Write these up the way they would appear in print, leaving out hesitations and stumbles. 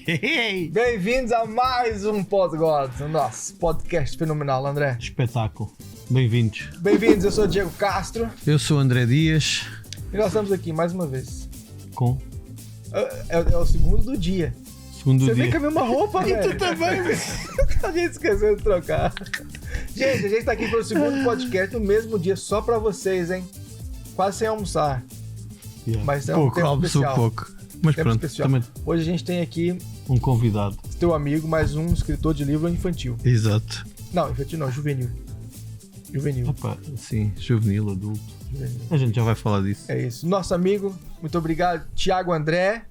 Bem-vindos a mais um Podgods, o nosso podcast fenomenal, André. Espetáculo. Bem-vindos. Bem-vindos, eu sou o Diego Castro. Eu sou o André Dias. E nós estamos aqui mais uma vez. Com? É o segundo do dia. Segundo Você dia. vem com a mesma roupa, velho. Tu também, velho. A gente esqueceu de trocar. Gente, a gente tá aqui pelo segundo podcast no mesmo dia, só pra vocês, hein? Quase sem almoçar. Yeah. Mas é pouco, um tempo almoçou especial. pouco. Mas Tempo pronto, especial. também Hoje a gente tem aqui um convidado. teu amigo, mais um escritor de livro infantil. Exato. Não, infantil não, juvenil. Juvenil. Opa, sim, juvenil, adulto. Juvenil. A gente já vai falar disso. É isso. Nosso amigo, muito obrigado, Tiago André.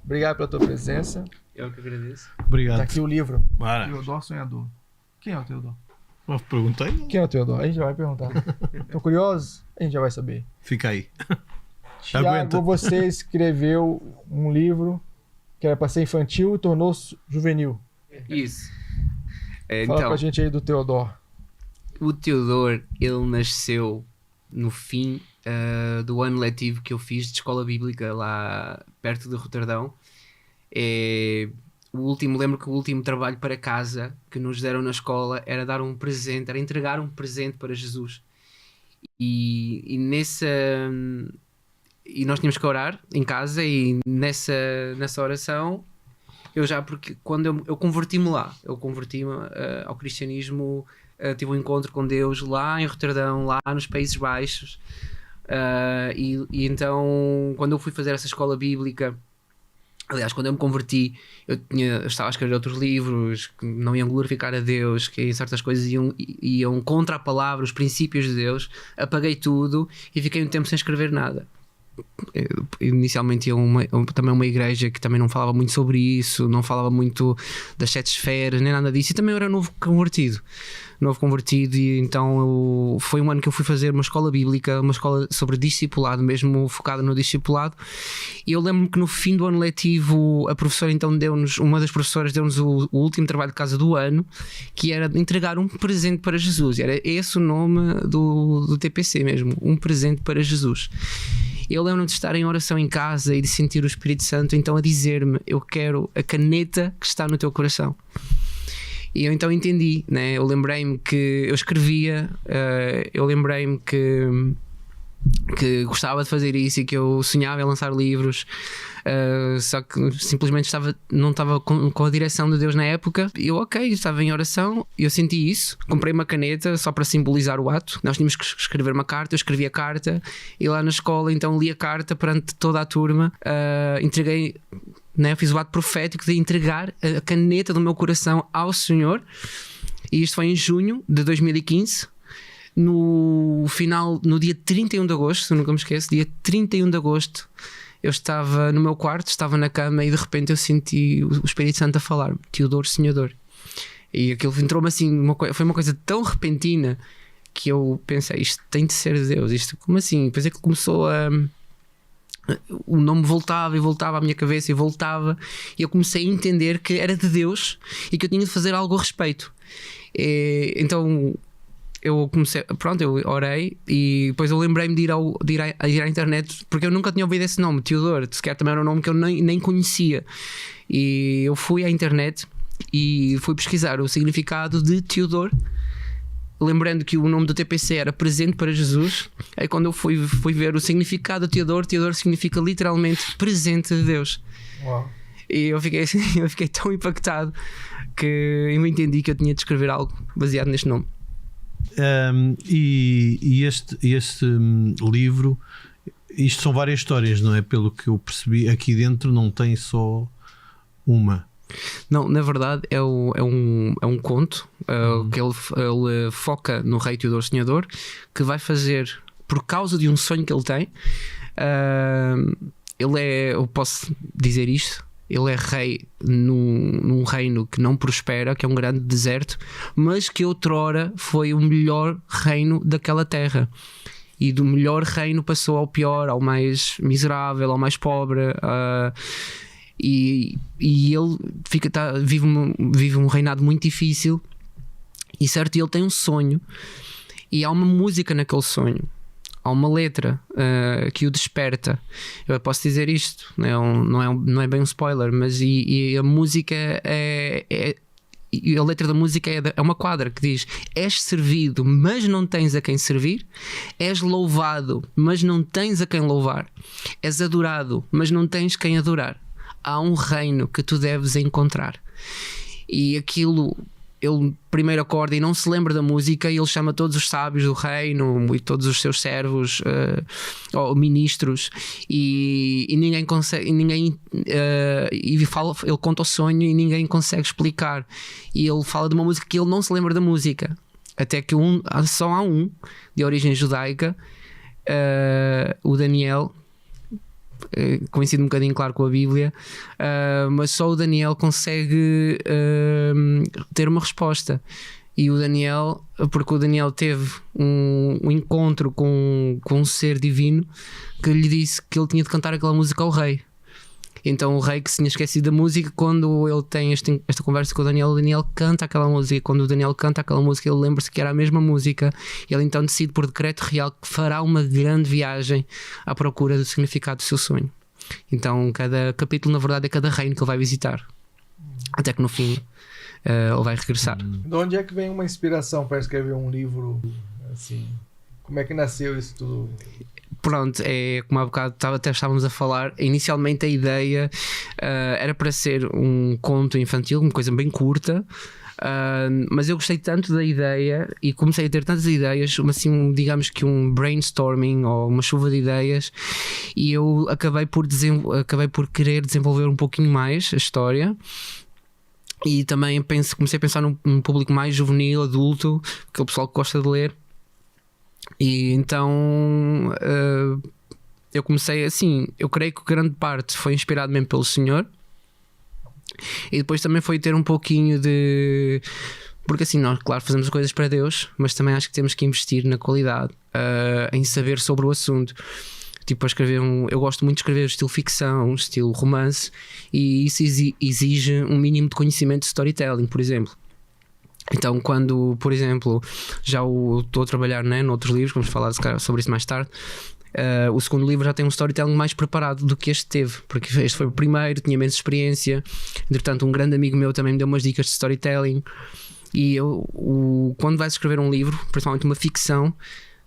Obrigado pela tua presença. Eu que agradeço. Obrigado. Tá aqui o livro. Bora. Teodoro Sonhador. Quem é o Teodoro? Eu perguntei? Quem é o Teodoro? A gente já vai perguntar. Estão curiosos? A gente já vai saber. Fica aí. Tiago, Aguenta. você escreveu um livro que era para ser infantil e tornou-se juvenil. Isso. Fala Então, com a gente aí do Teodoro. o Teodoro, ele nasceu no fim do ano letivo que eu fiz de escola bíblica lá perto de Roterdão. Lembro que o último trabalho para casa que nos deram na escola era dar um presente, era entregar um presente para Jesus. E nós tínhamos que orar em casa, e nessa oração porque quando eu converti-me lá, ao cristianismo, tive um encontro com Deus lá em Roterdão, lá nos Países Baixos, e então quando eu fui fazer essa escola bíblica, aliás, quando eu me converti, eu estava a escrever outros livros que não iam glorificar a Deus, que em certas coisas iam contra a palavra, os princípios de Deus. Apaguei tudo e fiquei um tempo sem escrever nada. Inicialmente ia também uma igreja que também não falava muito sobre isso, não falava muito das 7 esferas, nem nada disso, e também eu era novo convertido, e então foi um ano que eu fui fazer uma escola bíblica, uma escola sobre discipulado, mesmo focada no discipulado. E eu lembro-me que no fim do ano letivo a professora então uma das professoras deu-nos o último trabalho de casa do ano, que era entregar um presente para Jesus, e era esse o nome do TPC mesmo, um presente para Jesus. Eu lembro-me de estar em oração em casa e de sentir o Espírito Santo então a dizer-me: eu quero a caneta que está no teu coração. E eu então entendi, né? Eu lembrei-me que eu escrevia, eu lembrei-me que gostava de fazer isso e que eu sonhava em lançar livros, só que simplesmente não estava com a direção de Deus na época. Eu estava em oração, eu senti isso, comprei uma caneta só para simbolizar o ato. Nós tínhamos que escrever uma carta, eu escrevi a carta e lá na escola então li a carta perante toda a turma, entreguei, né, fiz o ato profético de entregar a caneta do meu coração ao Senhor, e isto foi em junho de 2015. No dia 31 de agosto, nunca me esqueço, dia 31 de agosto, eu estava no meu quarto, estava na cama, e de repente eu senti o Espírito Santo a falar-me: Teodoro Sonhador. E aquilo entrou-me assim, foi uma coisa tão repentina que eu pensei: isto tem de ser Deus, isto como assim? Depois é que começou o nome voltava e voltava à minha cabeça e voltava, e eu comecei a entender que era de Deus e que eu tinha de fazer algo a respeito. Então eu comecei, eu orei, e depois eu lembrei-me de ir à internet, porque eu nunca tinha ouvido esse nome, Teodoro, sequer também era um nome que eu nem conhecia, e eu fui à internet e fui pesquisar o significado de Teodoro, lembrando que o nome do TPC era presente para Jesus. Aí quando eu fui ver o significado de Teodoro significa literalmente presente de Deus. Uau. E eu fiquei tão impactado que eu entendi que eu tinha de escrever algo baseado neste nome. E este livro, isto são várias histórias, não é? Pelo que eu percebi, aqui dentro não tem só uma. Não, na verdade é um conto que ele foca no rei Teodoro Sonhador, que vai fazer, por causa de um sonho que ele tem, eu posso dizer isto, ele é rei num reino que não prospera, que é um grande deserto, mas que outrora foi o melhor reino daquela terra. E do melhor reino passou ao pior, ao mais miserável, ao mais pobre. E ele vive um reinado muito difícil. E certo, ele tem um sonho, e há uma música naquele sonho. há uma letra que o desperta. Eu posso dizer isto, não é bem um spoiler, mas e a música e a letra da música é uma quadra que diz: és servido, mas não tens a quem servir; és louvado, mas não tens a quem louvar; és adorado, mas não tens quem adorar. Há um reino que tu deves encontrar. E aquilo, ele primeiro acorda e não se lembra da música, e ele chama todos os sábios do reino e todos os seus servos ou ministros, e ninguém consegue, ele conta o sonho e ninguém consegue explicar. E ele fala de uma música que ele não se lembra da música, até que só há um de origem judaica, o Daniel, coincide um bocadinho, claro, com a Bíblia, mas só o Daniel consegue ter uma resposta. E o Daniel, porque o Daniel teve um encontro com um ser divino que lhe disse que ele tinha de cantar aquela música ao rei. Então o rei, que se tinha esquecido da música, quando ele tem esta conversa com o Daniel canta aquela música. Quando o Daniel canta aquela música, ele lembra-se que era a mesma música. Ele então decide por decreto real que fará uma grande viagem à procura do significado do seu sonho. Então cada capítulo, na verdade, é cada reino que ele vai visitar, até que no fim ele vai regressar. De onde é que vem uma inspiração para escrever um livro assim? Como é que nasceu isso tudo? Pronto, como há bocado até estávamos a falar, inicialmente a ideia era para ser um conto infantil, uma coisa bem curta, mas eu gostei tanto da ideia e comecei a ter tantas ideias, assim, digamos que um brainstorming ou uma chuva de ideias, e eu acabei por querer desenvolver um pouquinho mais a história. E também comecei a pensar num público mais juvenil, adulto, que é o pessoal que gosta de ler. E então eu comecei assim. Eu creio que grande parte foi inspirado mesmo pelo Senhor, e depois também foi ter um pouquinho de... Porque assim, nós, claro, fazemos coisas para Deus, mas também acho que temos que investir na qualidade, em saber sobre o assunto. Tipo, a escrever eu gosto muito de escrever estilo ficção, estilo romance, e isso exige um mínimo de conhecimento de storytelling, por exemplo. Então, quando, por exemplo, já estou a trabalhar, né, noutros livros, vamos falar sobre isso mais tarde, o segundo livro já tem um storytelling mais preparado do que este teve, porque este foi o primeiro, tinha menos experiência. Entretanto, um grande amigo meu também me deu umas dicas de storytelling. E quando vais escrever um livro, principalmente uma ficção,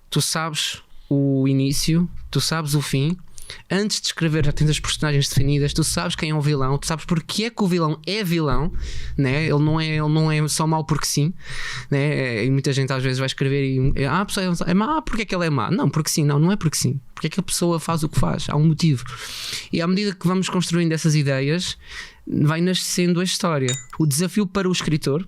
tu sabes o início, tu sabes o fim. Antes de escrever já tens as personagens definidas, tu sabes quem é o vilão, tu sabes porque é que o vilão é vilão, né? Ele não é só mau porque sim, né? E muita gente às vezes vai escrever e a pessoa é má, porque é que ela é má? Não, porque sim, não é porque sim, porque é que a pessoa faz o que faz, há um motivo. E à medida que vamos construindo essas ideias, vai nascendo a história. O desafio para o escritor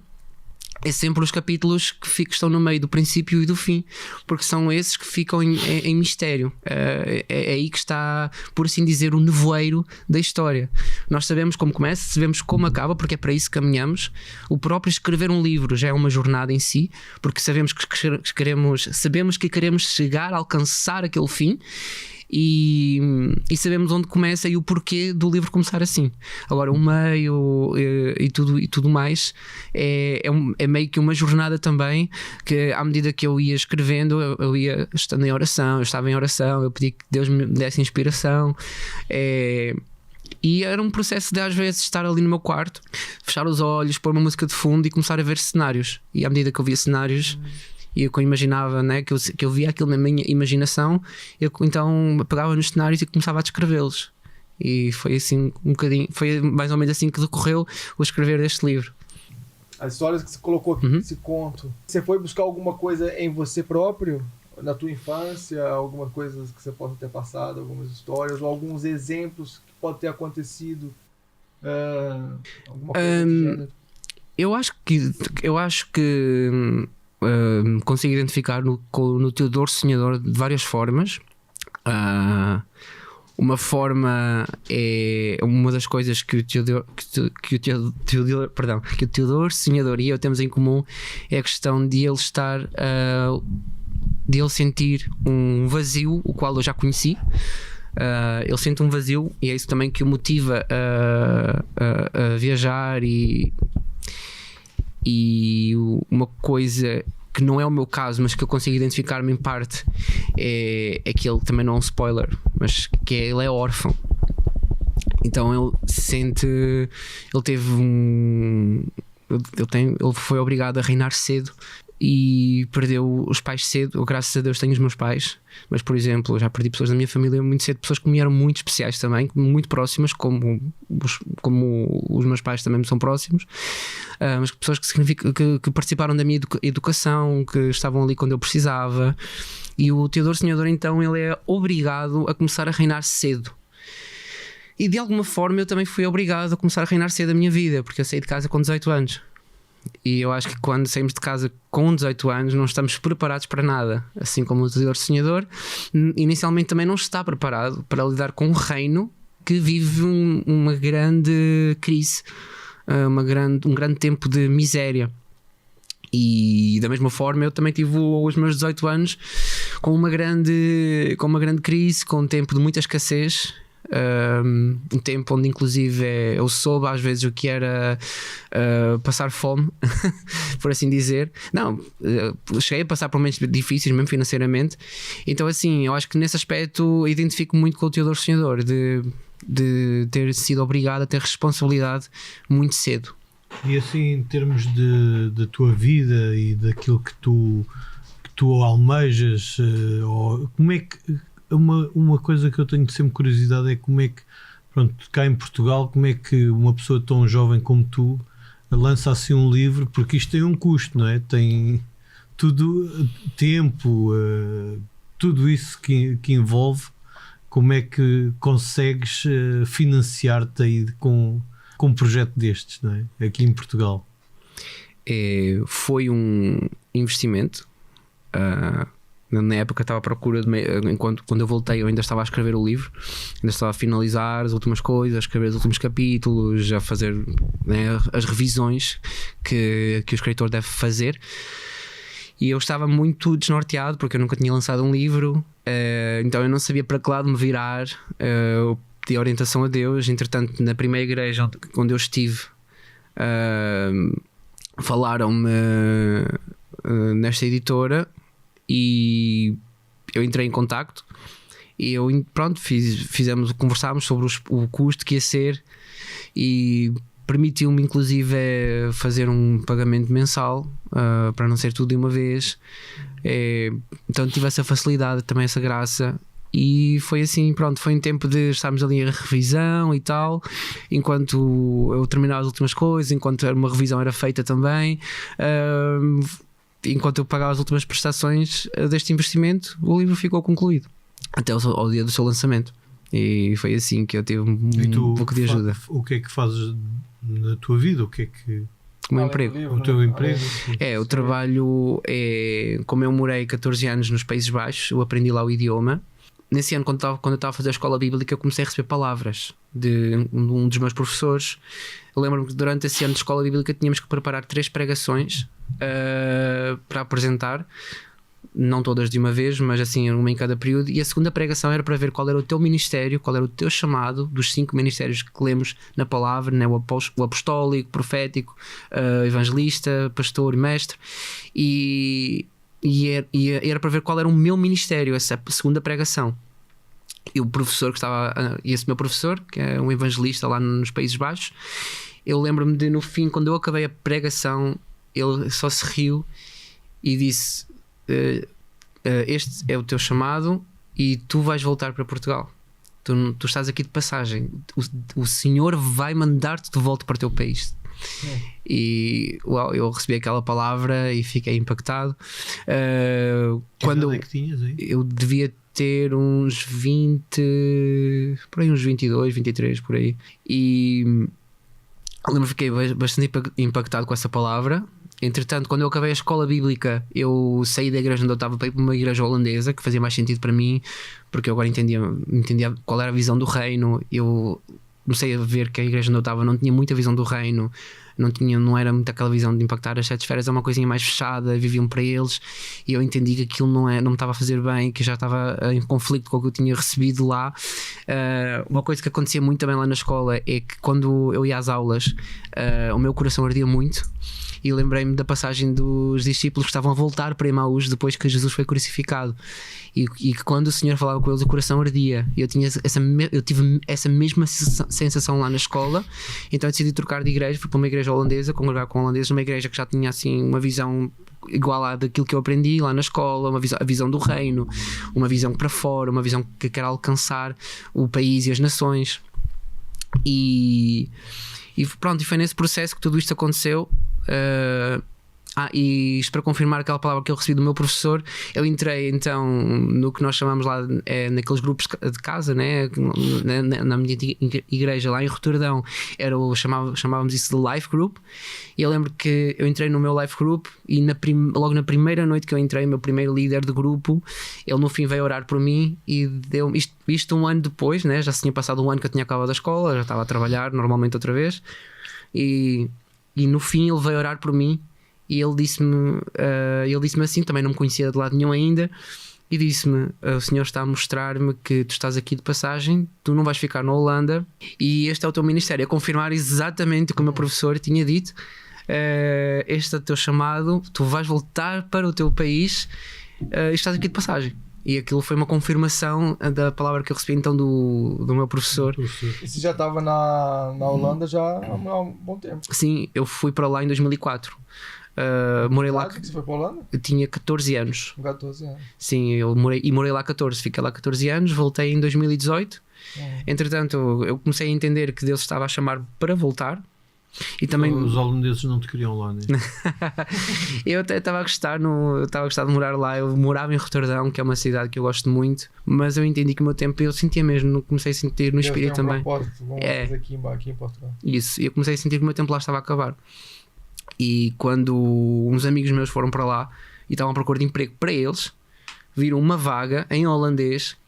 é sempre os capítulos que estão no meio do princípio e do fim, porque são esses que ficam em mistério. É aí que está, por assim dizer, o nevoeiro da história. Nós sabemos como começa, sabemos como acaba, porque é para isso que caminhamos. O próprio escrever um livro já é uma jornada em si, porque sabemos que queremos chegar a alcançar aquele fim. E sabemos onde começa e o porquê do livro começar assim. Agora o meio e tudo mais é meio que uma jornada também, que à medida que eu ia escrevendo, eu ia estando em oração, eu estava em oração, eu pedi que Deus me desse inspiração, e era um processo de às vezes estar ali no meu quarto, fechar os olhos, pôr uma música de fundo e começar a ver cenários. E à medida que eu via cenários e eu imaginava, né, que eu via aquilo na minha imaginação, eu então pegava nos cenários e começava a descrevê-los. E foi assim um bocadinho, foi mais ou menos assim que decorreu o escrever deste livro. As histórias que você colocou aqui nesse conto, você foi buscar alguma coisa em você próprio, na tua infância, alguma coisa que você possa ter passado, algumas histórias ou alguns exemplos que podem ter acontecido, alguma coisa do gênero? Eu acho que consigo identificar no Teodoro Sonhador de várias formas. Uma forma é uma das coisas que o Teodoro Sonhador e eu temos em comum, é a questão de ele estar de ele sentir um vazio, o qual eu já conheci. Ele sente um vazio e é isso também que o motiva a viajar. E uma coisa que não é o meu caso, mas que eu consigo identificar-me em parte, é que ele também não é um spoiler, mas que ele é órfão. Então ele ele foi obrigado a reinar cedo e perdeu os pais cedo. Eu, graças a Deus, tenho os meus pais, mas, por exemplo, eu já perdi pessoas da minha família muito cedo, pessoas que me eram muito especiais também, muito próximas, como os meus pais também me são próximos, mas pessoas que participaram da minha educação, que estavam ali quando eu precisava. E o Teodoro Sonhador, então, ele é obrigado a começar a reinar cedo. E de alguma forma eu também fui obrigado a começar a reinar cedo a minha vida, porque eu saí de casa com 18 anos. E eu acho que quando saímos de casa com 18 anos não estamos preparados para nada. Assim como o Teodoro Sonhador inicialmente também não está preparado para lidar com um reino que vive uma grande crise, um grande tempo de miséria. E da mesma forma eu também tive os meus 18 anos com uma grande crise, com um tempo de muita escassez. Um tempo onde inclusive eu soube às vezes o que era passar fome, por assim dizer. Não, cheguei a passar por momentos difíceis mesmo financeiramente. Então assim, eu acho que nesse aspecto identifico muito com o Teodoro Sonhador, de ter sido obrigado a ter responsabilidade muito cedo. E assim, em termos de tua vida e daquilo que tu almejas, como é que uma coisa que eu tenho sempre curiosidade é como é que, pronto, cá em Portugal, como é que uma pessoa tão jovem como tu lança assim um livro, porque isto tem um custo, não é? Tem tudo, tempo, tudo isso que envolve. Como é que consegues financiar-te aí com um projeto destes, não é? Aqui em Portugal? Foi um investimento. Na época estava à procura quando eu voltei eu ainda estava a escrever o livro, ainda estava a finalizar as últimas coisas, a escrever os últimos capítulos, a fazer, né, as revisões que o escritor deve fazer. E eu estava muito desnorteado porque eu nunca tinha lançado um livro, então eu não sabia para que lado me virar. Eu pedi orientação a Deus. Entretanto, na primeira igreja onde eu estive, falaram-me nesta editora e eu entrei em contacto e conversámos sobre o custo que ia ser, e permitiu-me inclusive fazer um pagamento mensal, para não ser tudo de uma vez. Então tive essa facilidade, também essa graça. E foi assim, foi um tempo de estarmos ali em revisão e tal, enquanto eu terminava as últimas coisas, enquanto uma revisão era feita também, enquanto eu pagava as últimas prestações deste investimento, o livro ficou concluído até ao dia do seu lançamento. E foi assim que eu tive um pouco de ajuda. O que é que fazes na tua vida? O que é que... O meu emprego. O teu emprego? O trabalho como eu morei 14 anos nos Países Baixos, eu aprendi lá o idioma. Nesse ano, quando eu estava a fazer a escola bíblica, eu comecei a receber palavras de um dos meus professores. Eu lembro-me que durante esse ano de escola bíblica tínhamos que preparar 3 pregações para apresentar, não todas de uma vez, mas assim uma em cada período. E a segunda pregação era para ver qual era o teu ministério, qual era o teu chamado, dos 5 ministérios que lemos na palavra, né? O apostólico, profético, evangelista, pastor e mestre. E era para ver qual era o meu ministério, essa segunda pregação. E o professor que estava, esse meu professor, que é um evangelista lá nos Países Baixos, eu lembro-me de, no fim, quando eu acabei a pregação, ele só se riu e disse: este é o teu chamado e tu vais voltar para Portugal. Tu estás aqui de passagem. O Senhor vai mandar-te de volta para o teu país. E eu recebi aquela palavra e fiquei impactado. Quando é que tinhas aí? Eu devia ter uns 20, por aí, uns 22, 23 por aí. E lembro-me, fiquei bastante impactado com essa palavra. Entretanto, quando eu acabei a escola bíblica, eu saí da igreja onde eu estava para ir para uma igreja holandesa, que fazia mais sentido para mim, porque eu agora entendia qual era a visão do reino. Eu comecei a ver que a igreja onde eu estava não tinha muita visão do reino, não era muito aquela visão de impactar as 7 esferas, é uma coisinha mais fechada, viviam para eles, e eu entendi que aquilo não me estava a fazer bem, que já estava em conflito com o que eu tinha recebido lá. Uma coisa que acontecia muito também lá na escola é que quando eu ia às aulas, o meu coração ardia muito. E lembrei-me da passagem dos discípulos que estavam a voltar para Emaús depois que Jesus foi crucificado, e que quando o Senhor falava com eles o coração ardia. Eu tive essa mesma sensação lá na escola. Então eu decidi trocar de igreja, fui para uma igreja holandesa, congregar com holandeses, uma igreja que já tinha assim uma visão igual à daquilo que eu aprendi lá na escola, a visão do reino, uma visão para fora, uma visão que quer alcançar o país e as nações. E pronto, e foi nesse processo que tudo isto aconteceu. E isto para confirmar aquela palavra que eu recebi do meu professor, eu entrei então no que nós chamamos lá naqueles grupos de casa, né? Na minha igreja lá em Roterdão, chamávamos isso de life group. E eu lembro que eu entrei no meu life group e logo na primeira noite que eu entrei, meu primeiro líder de grupo, ele no fim veio orar por mim e deu isto um ano depois, né? Já se tinha passado um ano que eu tinha acabado a escola, já estava a trabalhar normalmente outra vez, e no fim ele veio orar por mim. E ele disse-me assim, também não me conhecia de lado nenhum ainda, e disse-me: o Senhor está a mostrar-me que tu estás aqui de passagem, tu não vais ficar na Holanda, e este é o teu ministério. A confirmar exatamente o que o meu professor tinha dito: este é o teu chamado, tu vais voltar para o teu país, e estás aqui de passagem. E aquilo foi uma confirmação da palavra que eu recebi então do meu professor. E você já estava na Holanda já há um bom tempo? Sim, eu fui para lá em 2004. Morei lá. Que você foi para a Holanda? Eu tinha 14 anos. 14 anos. Sim, eu morei lá 14, fiquei lá 14 anos, voltei em 2018. Entretanto, eu comecei a entender que Deus estava a chamar para voltar. E também os holandeses não te queriam lá, né? Eu até estava a gostar de morar lá. Eu morava em Roterdão, que é uma cidade que eu gosto muito, mas eu entendi que o meu tempo, eu sentia mesmo, comecei a sentir no espírito também. Aqui em Portugal. Isso, e eu comecei a sentir que o meu tempo lá estava a acabar. E quando uns amigos meus foram para lá e estavam à procura de emprego para eles, viram uma vaga em holandês,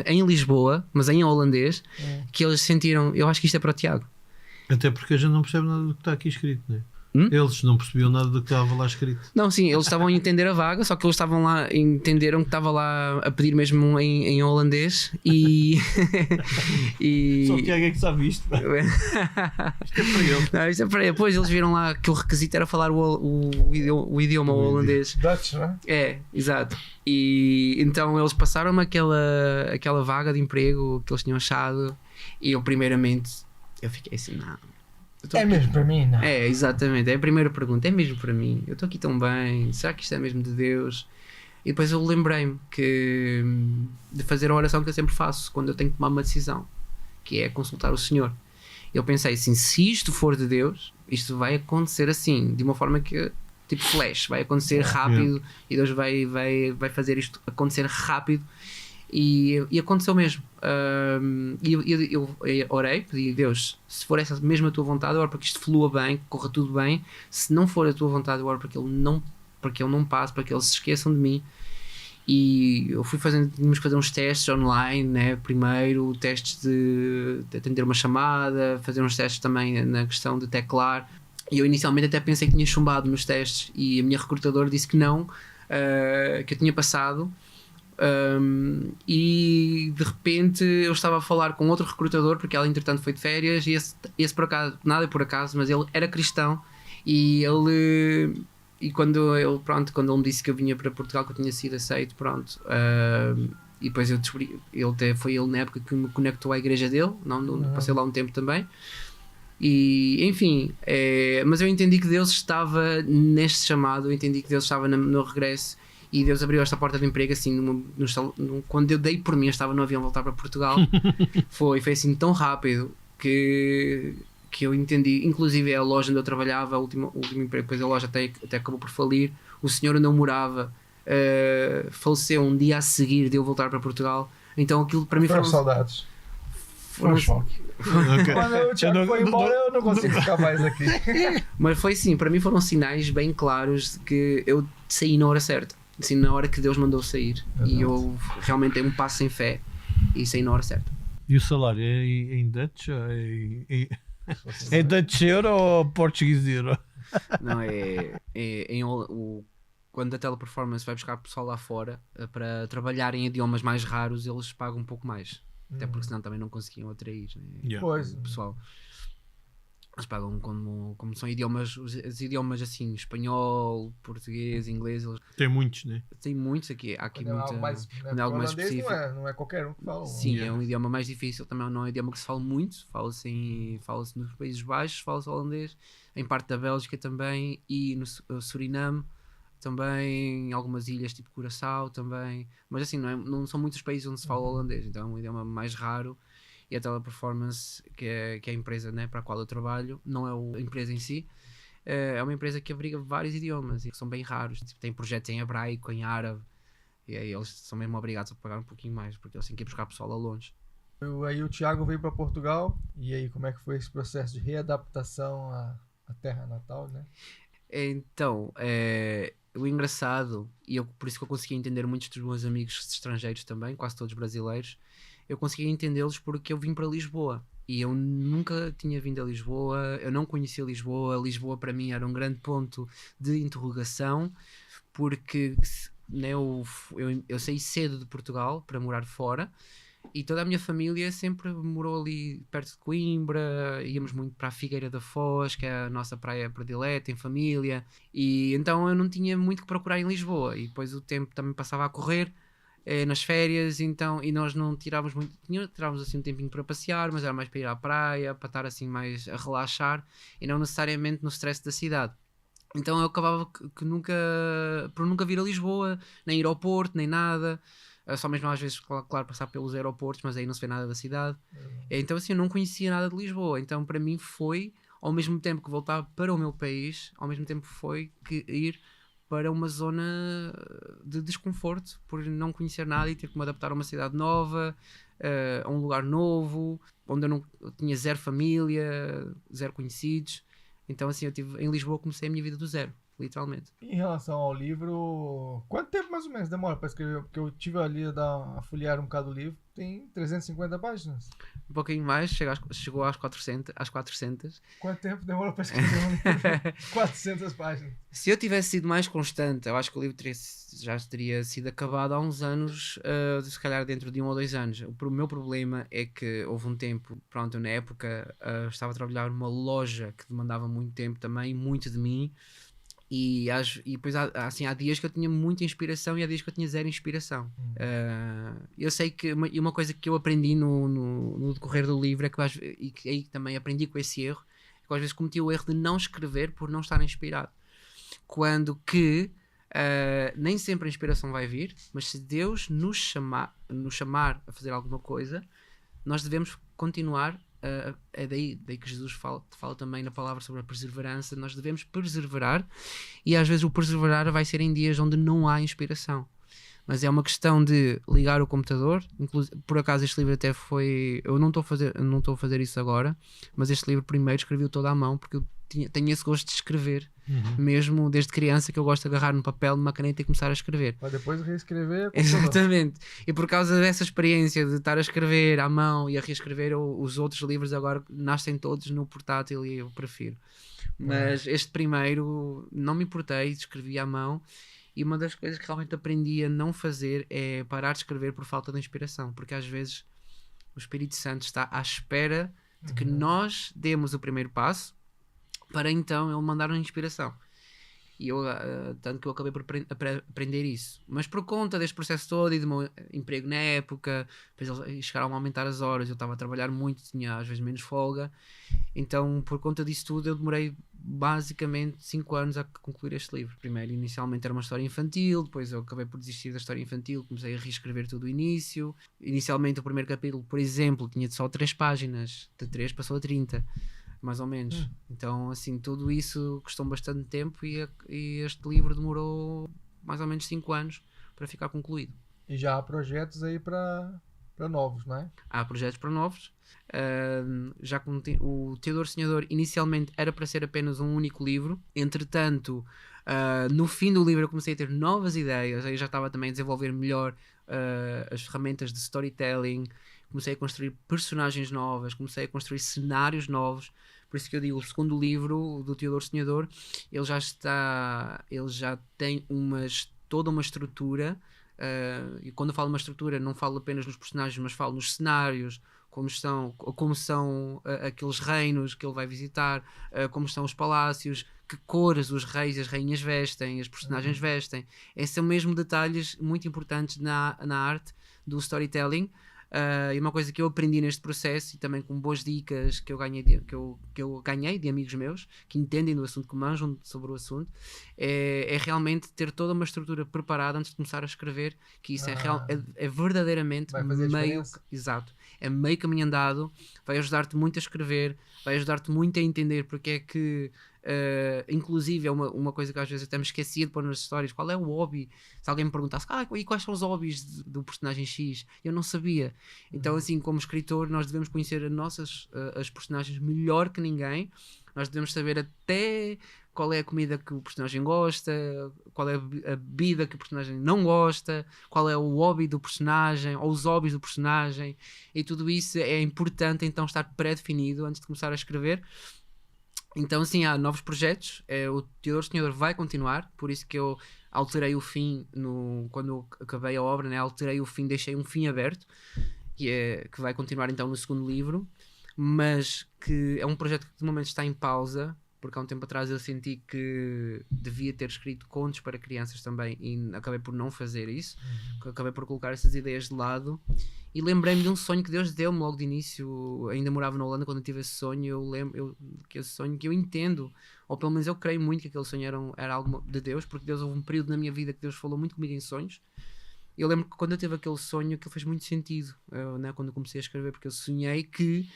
em Lisboa, mas em holandês, que eles sentiram: eu acho que isto é para o Tiago. Até porque a gente não percebe nada do que está aqui escrito, não é? Eles não percebiam nada do que estava lá escrito. Não, sim, eles estavam a entender a vaga, só que eles estavam lá, entenderam que estava lá a pedir mesmo em holandês e Só o Tiago é que sabe isto. Isto é para ele. Não, isto é para ele. Depois eles viram lá que o requisito era falar o idioma holandês. Dutch, não é? É, exato. E então eles passaram-me aquela vaga de emprego que eles tinham achado, e eu primeiramente eu fiquei assim: não. É mesmo para mim, não? É, exatamente, é a primeira pergunta: é mesmo para mim? Eu estou aqui tão bem, será que isto é mesmo de Deus? E depois eu lembrei-me de fazer a oração que eu sempre faço quando eu tenho que tomar uma decisão, que é consultar o Senhor. Eu pensei assim: se isto for de Deus, isto vai acontecer assim, de uma forma que, tipo flash, vai acontecer rápido, e Deus vai fazer isto acontecer rápido. E aconteceu mesmo. Eu orei, pedi: Deus, se for essa mesma a tua vontade, eu oro para que isto flua bem, que corra tudo bem. Se não for a tua vontade, eu oro para que ele não passe, para que eles se esqueçam de mim. E eu tínhamos que fazer uns testes online, né? Primeiro testes de atender uma chamada, fazer uns testes também na questão de teclar. E eu inicialmente até pensei que tinha chumbado nos testes, e a minha recrutadora disse que não, que eu tinha passado. E de repente eu estava a falar com outro recrutador, porque ela entretanto foi de férias, e esse por acaso, nada por acaso, mas ele era cristão, e quando ele me disse que eu vinha para Portugal, que eu tinha sido aceito, e depois eu descobri, foi ele na época que me conectou à igreja dele, passei lá um tempo também. E enfim, mas eu entendi que Deus estava neste chamado, eu entendi que Deus estava no regresso. E Deus abriu esta porta de emprego assim, quando eu dei por mim, eu estava no avião a voltar para Portugal. foi assim tão rápido que eu entendi. Inclusive a loja onde eu trabalhava, o último emprego, depois a loja até acabou por falir. O senhor onde eu morava faleceu um dia a seguir de eu voltar para Portugal. Então aquilo para mim foram saudades. Foi um choque. Quando o Tiago foi embora, eu não consigo ficar mais aqui. Mas foi assim, para mim foram sinais bem claros de que eu saí na hora certa. Assim, na hora que Deus mandou sair. Exato. E eu realmente dei um passo em fé e saí na hora certa. E o salário é em Dutch? É Dutch euro ou português euro? Não, quando a Teleperformance vai buscar pessoal lá fora para trabalhar em idiomas mais raros, eles pagam um pouco mais. Até porque senão também não conseguiam atrair, né? Yeah. Pois. O pessoal. Eles pagam como são idiomas, os idiomas assim, espanhol, português, inglês, eles Tem muitos, né? têm muitos aqui. Há aqui Quando é muita. algo mais, né, Quando é algo mais holandês específico. não é qualquer um que fala. Sim, Yeah. é um idioma mais difícil, também não é um idioma que se fala muito, fala-se nos Países Baixos, fala-se holandês, em parte da Bélgica também, e no Suriname também, em algumas ilhas tipo Curaçao também, mas assim, não são muitos países onde se fala holandês, então é um idioma mais raro. E a Teleperformance, que é a empresa, né, para a qual eu trabalho, não é a empresa em si, é uma empresa que abriga vários idiomas e que são bem raros, tipo, tem projetos em hebraico, em árabe, e aí eles são mesmo obrigados a pagar um pouquinho mais, porque eles têm que ir buscar pessoal a longe. Aí o Thiago veio para Portugal, e aí como é que foi esse processo de readaptação à terra natal, né? Então, o engraçado, e por isso que eu consegui entender muitos dos meus amigos estrangeiros também, quase todos brasileiros, eu consegui entendê-los porque eu vim para Lisboa. E eu nunca tinha vindo a Lisboa, eu não conhecia Lisboa. Lisboa para mim era um grande ponto de interrogação, porque né, eu saí cedo de Portugal para morar fora, e toda a minha família sempre morou ali perto de Coimbra, íamos muito para a Figueira da Foz, que é a nossa praia predileta, em família, e então eu não tinha muito que procurar em Lisboa, e depois o tempo também passava a correr, nas férias, então, e nós não tirávamos muito, tirávamos assim um tempinho para passear, mas era mais para ir à praia, para estar assim mais a relaxar, e não necessariamente no stress da cidade. Então eu acabava por nunca vir a Lisboa, nem ir ao Porto, nem nada. Só mesmo às vezes, claro, passar pelos aeroportos, mas aí não se vê nada da cidade. Então assim, eu não conhecia nada de Lisboa. Então para mim foi, ao mesmo tempo que voltar para o meu país, ao mesmo tempo foi que ir para uma zona de desconforto, por não conhecer nada e ter que me adaptar a uma cidade nova, a um lugar novo, onde eu tinha zero família, zero conhecidos. Então assim, em Lisboa comecei a minha vida do zero, literalmente. Em relação ao livro, quanto tempo mais ou menos demora para escrever? Porque eu tive ali a folhear um bocado o livro, tem 350 páginas. Um pouquinho mais, chegou às 400. Quanto tempo demora para escrever um livro? 400 páginas. Se eu tivesse sido mais constante, eu acho que o livro já teria sido acabado há uns anos, se calhar dentro de 1 ou 2 anos. O meu problema é que houve um tempo, pronto, eu na época estava a trabalhar numa loja que demandava muito tempo também, muito de mim, e depois há dias que eu tinha muita inspiração e há dias que eu tinha zero inspiração. Eu sei que uma coisa que eu aprendi no decorrer do livro é e que aí também aprendi com esse erro, é que às vezes cometi o erro de não escrever por não estar inspirado, quando que nem sempre a inspiração vai vir, mas se Deus nos chamar a fazer alguma coisa, nós devemos continuar. É daí que Jesus fala também na palavra sobre a perseverança. Nós devemos perseverar, e às vezes o perseverar vai ser em dias onde não há inspiração, mas é uma questão de ligar o computador. Por acaso este livro até foi, eu não estou a fazer isso agora, mas este livro primeiro escrevi-o todo à mão, porque eu tenho esse gosto de escrever, mesmo desde criança, que eu gosto de agarrar no papel, numa caneta e começar a escrever. Para depois reescrever. Exatamente. E por causa dessa experiência de estar a escrever à mão e a reescrever, os outros livros agora nascem todos no portátil e eu prefiro. Mas este primeiro não me importei, escrevi à mão. E uma das coisas que realmente aprendi a não fazer é parar de escrever por falta de inspiração, porque às vezes o Espírito Santo está à espera de que nós demos o primeiro passo para então ele mandar uma inspiração. E eu, tanto que eu acabei por aprender isso. Mas por conta deste processo todo e do meu emprego na época, depois eles chegaram a aumentar as horas, eu estava a trabalhar muito, tinha às vezes menos folga. Então, por conta disso tudo, eu demorei basicamente 5 anos a concluir este livro. Primeiro, inicialmente era uma história infantil, depois eu acabei por desistir da história infantil, comecei a reescrever tudo o início. Inicialmente o primeiro capítulo, por exemplo, tinha só 3 páginas, de 3 passou a 30, mais ou menos. Então, assim, tudo isso custou bastante tempo e este livro demorou mais ou menos 5 anos para ficar concluído. E já há projetos aí para novos, não é? Há projetos para novos. Já como o Teodoro Sonhador inicialmente era para ser apenas um único livro, entretanto no fim do livro eu comecei a ter novas ideias, aí já estava também a desenvolver melhor as ferramentas de storytelling, comecei a construir personagens novas, comecei a construir cenários novos. Por isso que eu digo, o segundo livro do Teodoro Sonhador, ele já tem toda uma estrutura E quando eu falo uma estrutura, não falo apenas nos personagens, mas falo nos cenários, como são aqueles reinos que ele vai visitar, como estão os palácios, que cores os reis e as rainhas vestem, as personagens vestem. Esses são mesmo detalhes muito importantes na arte do storytelling. E uma coisa que eu aprendi neste processo, e também com boas dicas que eu ganhei de amigos meus que entendem do assunto, que manjam sobre o assunto, é realmente ter toda uma estrutura preparada antes de começar a escrever, que isso é verdadeiramente meio, exato, é meio caminho andado, vai ajudar-te muito a escrever, vai ajudar-te muito a entender porque é que inclusive é uma coisa que às vezes até me esquecia de pôr nas histórias, qual é o hobby, se alguém me perguntasse e quais são os hobbies do personagem X, eu não sabia. Então assim, como escritor, nós devemos conhecer as personagens melhor que ninguém, nós devemos saber até qual é a comida que o personagem gosta, qual é a bebida que o personagem não gosta, qual é o hobby do personagem ou os hobbies do personagem, e tudo isso é importante então estar pré-definido antes de começar a escrever. Então sim, há novos projetos, o Teodoro Sonhador vai continuar, por isso que eu alterei o fim, quando eu acabei a obra, né, alterei o fim, deixei um fim aberto, que vai continuar então no segundo livro, mas que é um projeto que de momento está em pausa, porque há um tempo atrás eu senti que devia ter escrito contos para crianças também e acabei por não fazer isso, acabei por colocar essas ideias de lado e lembrei-me de um sonho que Deus deu-me logo de início. Ainda morava na Holanda quando eu tive esse sonho. Eu lembro que esse sonho que eu entendo, ou pelo menos eu creio muito que aquele sonho era algo de Deus, porque Deus, houve um período na minha vida que Deus falou muito comigo em sonhos. Eu lembro que quando eu tive aquele sonho, aquilo fez muito sentido, né, quando eu comecei a escrever, porque eu sonhei que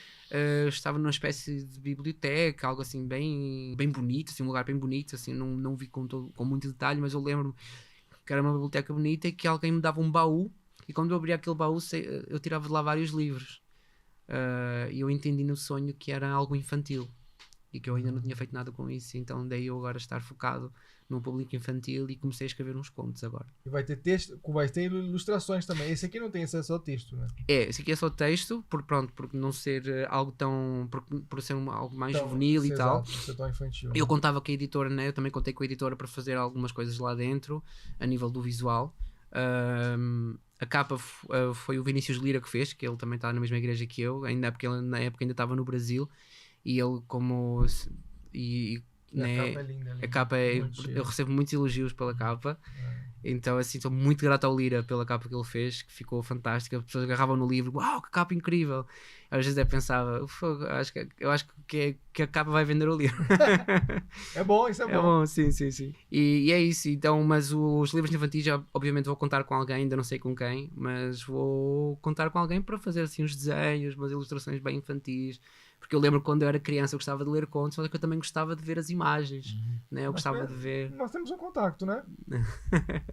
estava numa espécie de biblioteca, algo assim bem bonito, assim, um lugar bem bonito, assim, não vi com muito detalhe, mas eu lembro que era uma biblioteca bonita e que alguém me dava um baú, e quando eu abria aquele baú eu tirava de lá vários livros, e eu entendi no sonho que era algo infantil e que eu ainda não tinha feito nada com isso, então daí eu agora estar focado no público infantil e comecei a escrever uns contos agora. E vai ter texto, vai ter ilustrações também. Esse aqui não tem, esse é só texto, né? Esse aqui é só texto, por não ser algo tão, por ser algo mais juvenil e tal. Ser tão infantil. Eu contava com a editora, né? Eu também contei com a editora para fazer algumas coisas lá dentro, a nível do visual. A capa foi o Vinícius Lira que fez, que ele também está na mesma igreja que eu, porque ele na época ainda estava no Brasil, e ele como... Né, a capa é linda. A capa eu recebo muitos elogios pela capa, então assim estou muito grato ao Lira pela capa que ele fez, que ficou fantástica. As pessoas agarravam no livro, uau, que capa incrível. Às vezes eu pensava, eu acho que a capa vai vender o livro. É bom, isso é bom. É bom, sim. E é isso, então, mas os livros infantis obviamente vou contar com alguém, ainda não sei com quem, mas vou contar com alguém para fazer assim uns desenhos, umas ilustrações bem infantis. Porque eu lembro que quando eu era criança eu gostava de ler contos, mas que eu também gostava de ver as imagens, né? Eu gostava de ver... Nós temos um contato, né?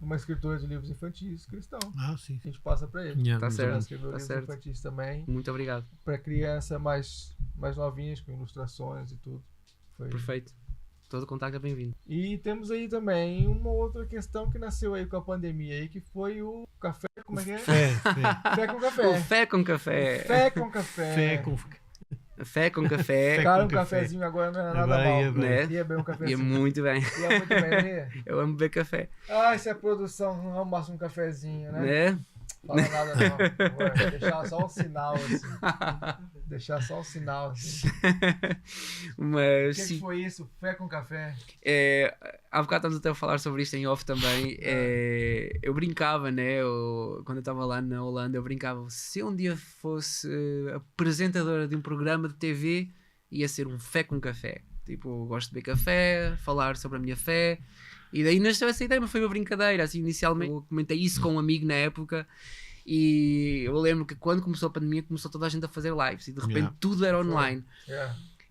Uma escritora de livros infantis cristão. Sim. A gente passa para ele. Tá certo. Livros infantis também. Muito obrigado. Para criança mais novinhas, com ilustrações e tudo. Perfeito. Todo contato é bem-vindo. E temos aí também uma outra questão que nasceu aí com a pandemia aí, que foi o café, como é que é? Fé com café. O fé com café. Fé com café. Fé com café. Cara, um cafezinho agora não é nada mal. Né? Ia bem um cafezinho. Ia muito bem. Ia muito bem, né? Eu amo beber café. Se a produção arrumasse um cafezinho, né? Né? Fala nada não. Vou deixar só um sinal assim. Mas o que foi isso? Fé com café? Há bocado estamos até a falar sobre isto em off também. Eu brincava, né? Quando eu estava lá na Holanda, eu brincava. Se um dia fosse apresentadora de um programa de TV, ia ser um fé com café. Tipo, eu gosto de beber café, falar sobre a minha fé. E daí nasceu essa ideia, mas foi uma brincadeira. Assim, inicialmente eu comentei isso com um amigo na época. E eu lembro que quando começou a pandemia, começou toda a gente a fazer lives. E de repente tudo era online.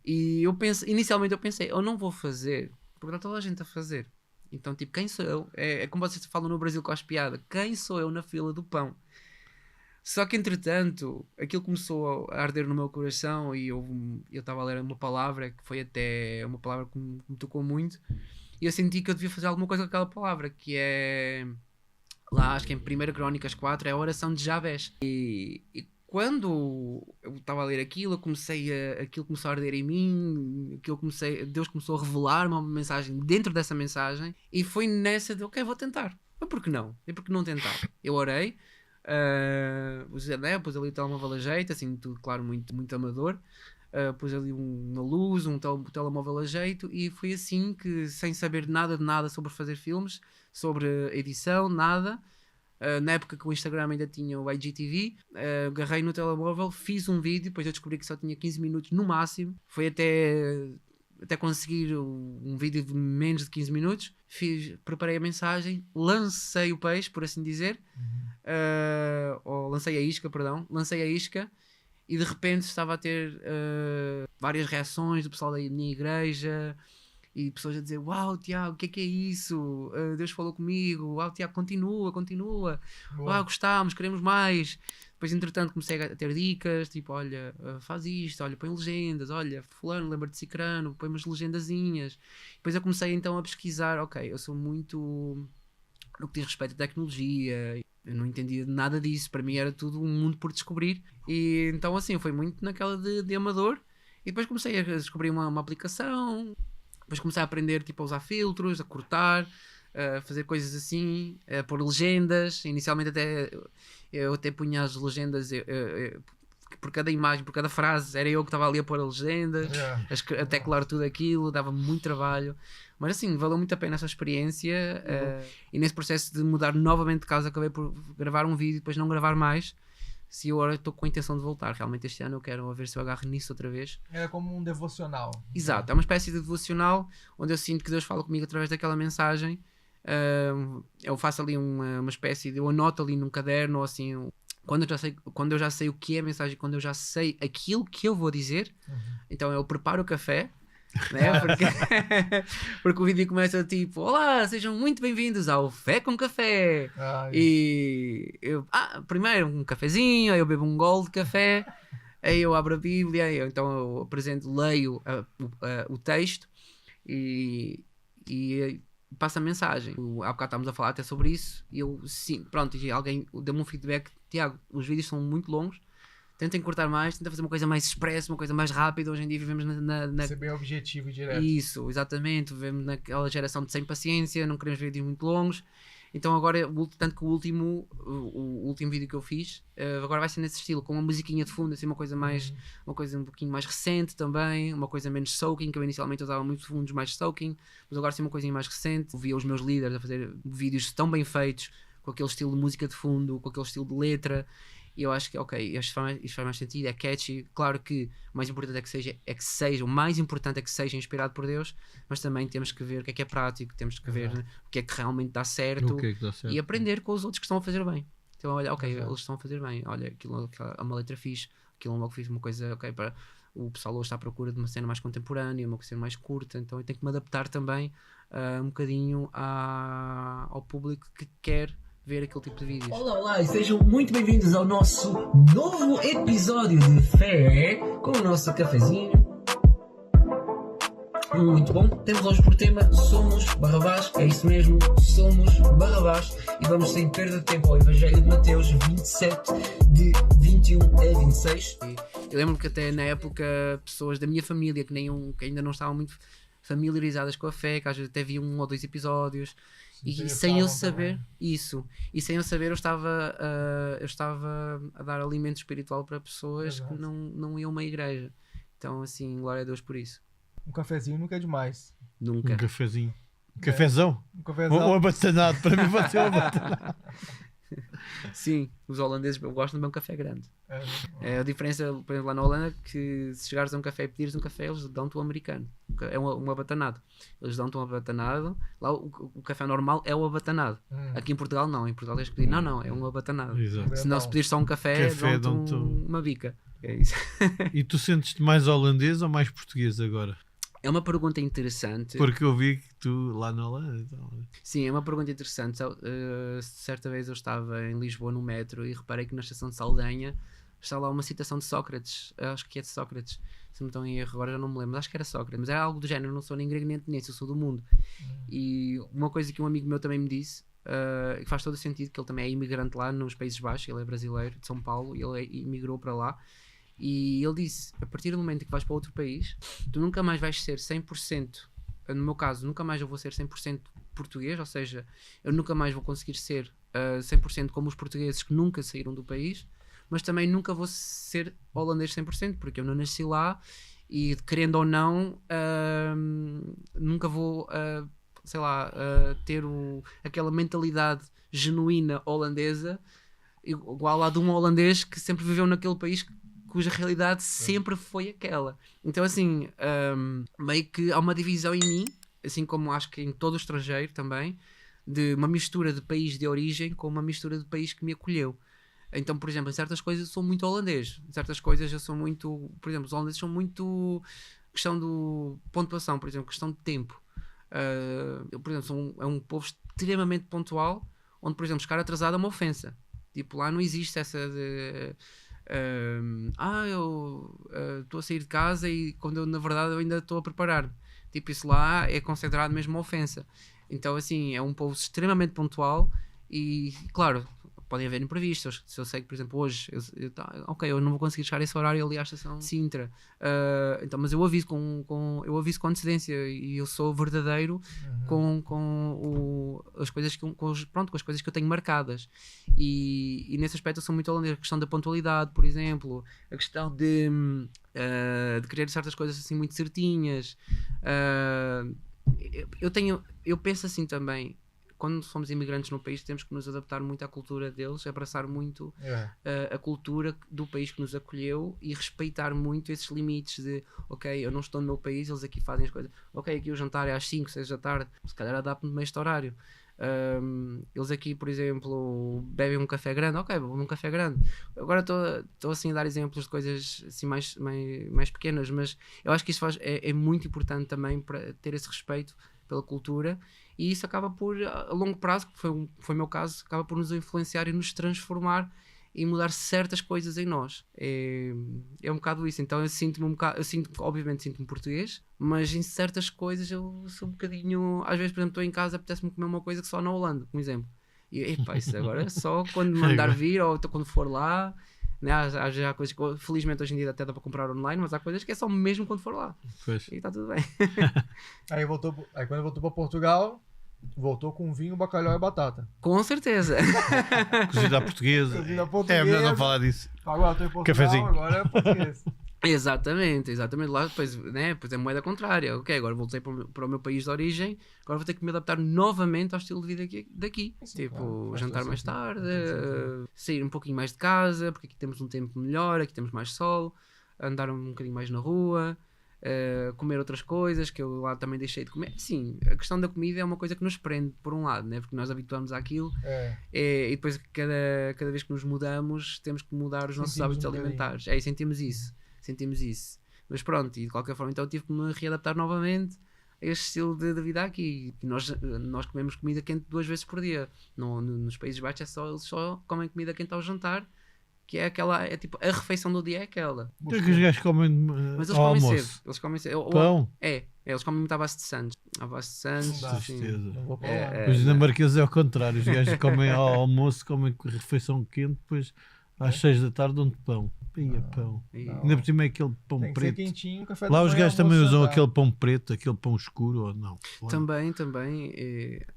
E inicialmente eu pensei, eu não vou fazer, porque está toda a gente a fazer. Então, tipo, quem sou eu? É como vocês falam no Brasil com as piadas. Quem sou eu na fila do pão? Só que, entretanto, aquilo começou a arder no meu coração e eu estava a ler uma palavra que foi até uma palavra que me tocou muito. E eu senti que eu devia fazer alguma coisa com aquela palavra, que é... Lá, acho que em 1 Crónicas 4, é a oração de Jabés. E quando eu estava a ler aquilo, aquilo começou a arder em mim, Deus começou a revelar uma mensagem dentro dessa mensagem, e foi nessa de, ok, vou tentar. Mas por que não? E por que não tentar? Eu orei, pus ali o telemóvel a jeito, assim, tudo claro, muito, muito amador. Pus ali uma luz, um telemóvel a jeito, e foi assim que, sem saber nada de nada sobre fazer filmes, sobre edição, nada, na época que o Instagram ainda tinha o IGTV, agarrei no telemóvel, fiz um vídeo, depois eu descobri que só tinha 15 minutos no máximo, foi até conseguir um vídeo de menos de 15 minutos, preparei a mensagem, lancei o peixe, por assim dizer, ou lancei a isca, e de repente estava a ter várias reações do pessoal da minha igreja e pessoas a dizer: uau, Tiago, o que é isso? Deus falou comigo. Uau, Tiago, continua. Uau, gostámos, queremos mais. Depois, entretanto, comecei a ter dicas, tipo: olha, faz isto, olha, põe legendas, olha, fulano, lembra-te de cicrano, põe umas legendazinhas. Depois eu comecei então a pesquisar: ok, eu sou muito no que diz respeito à tecnologia. Eu não entendia nada disso, para mim era tudo um mundo por descobrir, e então assim foi muito naquela de amador. E depois comecei a descobrir uma aplicação, depois comecei a aprender tipo, a usar filtros, a cortar, a fazer coisas assim, a pôr legendas. Inicialmente eu até punha as legendas por cada imagem, por cada frase, era eu que estava ali a pôr a legenda, a teclar tudo aquilo, dava muito trabalho. Mas assim, valeu muito a pena essa experiência, e nesse processo de mudar novamente de casa acabei por gravar um vídeo e depois não gravar mais. Se eu agora estou com a intenção de voltar, realmente este ano eu quero ver se eu agarro nisso outra vez. Era como um devocional. Exato, é uma espécie de devocional onde eu sinto que Deus fala comigo através daquela mensagem. Eu faço ali uma espécie de, eu anoto ali num caderno, ou assim, quando eu já sei o que é a mensagem, quando eu já sei aquilo que eu vou dizer, então eu preparo o café, né? Porque o vídeo começa tipo: olá, sejam muito bem-vindos ao Fé com Café. E eu, primeiro um cafezinho, aí eu bebo um gole de café, aí eu abro a Bíblia, então eu apresento, leio o texto e passo a mensagem. Há bocado estávamos a falar até sobre isso, e eu, sim, pronto, e alguém deu-me um feedback: Tiago, os vídeos são muito longos, tentem cortar mais, tentem fazer uma coisa mais expressa, uma coisa mais rápida. Hoje em dia vivemos ser bem objetivo e direto. Isso, exatamente, vivemos naquela geração de sem paciência, não queremos vídeos muito longos. Então agora, tanto que o último vídeo que eu fiz, agora vai ser nesse estilo, com uma musiquinha de fundo, assim, uma coisa um pouquinho mais recente também, uma coisa menos soaking, que eu inicialmente usava muito fundos mais soaking, mas agora sim uma coisinha mais recente. Via os meus líderes a fazer vídeos tão bem feitos, com aquele estilo de música de fundo, com aquele estilo de letra, e eu acho que, ok, isto faz mais sentido, é catchy. Claro que o mais importante o mais importante é que seja inspirado por Deus, mas também temos que ver o que é prático, temos que ver o que é que realmente dá certo, e aprender com os outros que estão a fazer bem. Então, olha, ok, eles estão a fazer bem, olha, aquilo é uma letra fixe, aquilo logo fiz uma coisa, ok, para o pessoal hoje está à procura de uma cena mais contemporânea, uma cena mais curta, então eu tenho que me adaptar também um bocadinho ao público que quer ver aquele tipo de vídeos. Olá e sejam muito bem-vindos ao nosso novo episódio de Fé com o nosso cafezinho. Muito bom, temos hoje por tema Somos Barrabás, é isso mesmo, Somos Barrabás, e vamos sem perda de tempo ao Evangelho de Mateus 27, de 21 a 26. Eu lembro que até na época pessoas da minha família que ainda não estavam muito familiarizadas com a fé, que às vezes até viam 1 ou 2 episódios, e sem eu saber eu estava a dar alimento espiritual para pessoas que não iam a uma igreja. Então assim, glória a Deus por isso. Um cafezinho nunca é demais. Nunca. Um cafezinho. Um cafezão? Um cafezão. Ou abatanado, para mim pode ser um abatanado. Sim, os holandeses gostam de beber um café grande. É a diferença, por exemplo, lá na Holanda, que se chegares a um café e pedires um café, eles dão-te um americano. É um abatanado. Eles dão-te um abatanado. Lá o café normal é o abatanado. Aqui em Portugal não. Em Portugal tens que pedir, não, é um abatanado. Exato. Se não, se pedires só um café dão-te uma bica. É isso. E tu sentes-te mais holandês ou mais português agora? É uma pergunta interessante. Porque eu vi que tu lá na Holanda... Então... Sim, é uma pergunta interessante. Certa vez eu estava em Lisboa no metro e reparei que na estação de Saldanha está lá uma citação de Sócrates. Acho que é de Sócrates, se não estou em erro, agora já não me lembro, mas acho que era Sócrates, mas era algo do género: não sou nem grego nem ateniense, eu sou do mundo. E uma coisa que um amigo meu também me disse, que faz todo o sentido, que ele também é imigrante lá nos Países Baixos, ele é brasileiro, de São Paulo, e ele imigrou para lá. E ele disse: a partir do momento que vais para outro país, tu nunca mais vais ser 100%, no meu caso, nunca mais eu vou ser 100% português, ou seja, eu nunca mais vou conseguir ser 100% como os portugueses que nunca saíram do país, mas também nunca vou ser holandês 100%, porque eu não nasci lá e, querendo ou não, nunca vou, sei lá, ter aquela mentalidade genuína holandesa igual à de um holandês que sempre viveu naquele país cuja realidade sempre foi aquela. Então, assim, meio que há uma divisão em mim, assim como acho que em todo o estrangeiro também, de uma mistura de país de origem com uma mistura de país que me acolheu. Então, por exemplo, em certas coisas eu sou muito holandês, em certas coisas eu sou muito, por exemplo, os holandeses são muito questão de pontuação, por exemplo, questão de tempo. Eu, por exemplo, é um povo extremamente pontual, onde, por exemplo, chegar atrasado é uma ofensa. Tipo, lá não existe essa de eu estou a sair de casa e quando eu, na verdade, eu ainda estou a preparar-me. Tipo, isso lá é considerado mesmo uma ofensa. Então, assim, é um povo extremamente pontual e, claro, podem haver imprevistos. Se eu sei que, por exemplo, hoje eu não vou conseguir chegar a esse horário ali à estação de Sintra, então, mas eu aviso eu aviso com antecedência e eu sou verdadeiro com as coisas com as coisas que eu tenho marcadas e nesse aspecto eu sou muito holandês. A questão da pontualidade, por exemplo, a questão de querer certas coisas assim muito certinhas. Eu penso assim também. Quando somos imigrantes no país, temos que nos adaptar muito à cultura deles, abraçar muito a cultura do país que nos acolheu e respeitar muito esses limites de, ok, eu não estou no meu país, eles aqui fazem as coisas, ok, aqui o jantar é às 5, 6 da tarde, se calhar adapto-me a este horário. Eles aqui, por exemplo, bebem um café grande, ok, vou num café grande. Agora estou assim a dar exemplos de coisas assim mais pequenas, mas eu acho que isso é muito importante também para ter esse respeito pela cultura, e isso acaba por, a longo prazo, que foi o meu caso, acaba por nos influenciar e nos transformar e mudar certas coisas em nós. É um bocado isso. Então eu obviamente sinto-me português, mas em certas coisas eu sou um bocadinho, às vezes, por exemplo, estou em casa, apetece-me comer uma coisa que só na Holanda, por exemplo, e epá, isso agora é só quando me mandar vir ou quando for lá. Né? Há coisas que felizmente hoje em dia até dá para comprar online, mas há coisas que é só mesmo quando for lá. Pois. E está tudo bem. Aí quando voltou para Portugal, voltou com vinho, bacalhau e batata. Com certeza. Cozida à portuguesa. Cozida à É portuguesa. melhor não falar disso. Agora estou em Portugal, Cafezinho. agora é português. Exatamente. Lá depois, né, depois é moeda contrária. Ok, agora voltei para o meu país de origem, agora vou ter que me adaptar novamente ao estilo de vida daqui. Sim, tipo, claro, jantar mais tarde, sentido. sair um pouquinho mais de casa, porque aqui temos um tempo melhor, aqui temos mais sol, andar um bocadinho mais na rua, comer outras coisas que eu lá também deixei de comer. Sim, a questão da comida é uma coisa que nos prende, por um lado, né, porque nós habituamos àquilo. E depois cada vez que nos mudamos temos que mudar os nossos hábitos alimentares. E sentimos isso. Mas pronto, e de qualquer forma então tive que me readaptar novamente a este estilo de vida aqui. E nós comemos comida quente 2 vezes por dia. Nos Países Baixos eles só comem comida quente ao jantar, que é aquela, é tipo, a refeição do dia é aquela. O que é que os gajos comem Mas eles ao comem almoço? cedo. Eles comem cedo. Pão? Eles comem muito à base de sandes. À base de sandes, Não dá. assim. Tristeza. Não vou para É, lá. é. Os dinamarqueses é ao contrário. Os gajos comem ao almoço, comem refeição quente, depois às 6 da tarde dão-te pão. Ia pão. E- Não. Ainda por cima é aquele pão Tem que ser preto. quentinho, café Lá da os manhã, gajos também almoço, usam jantar. aquele pão preto, aquele pão escuro ou não? Lá. Também.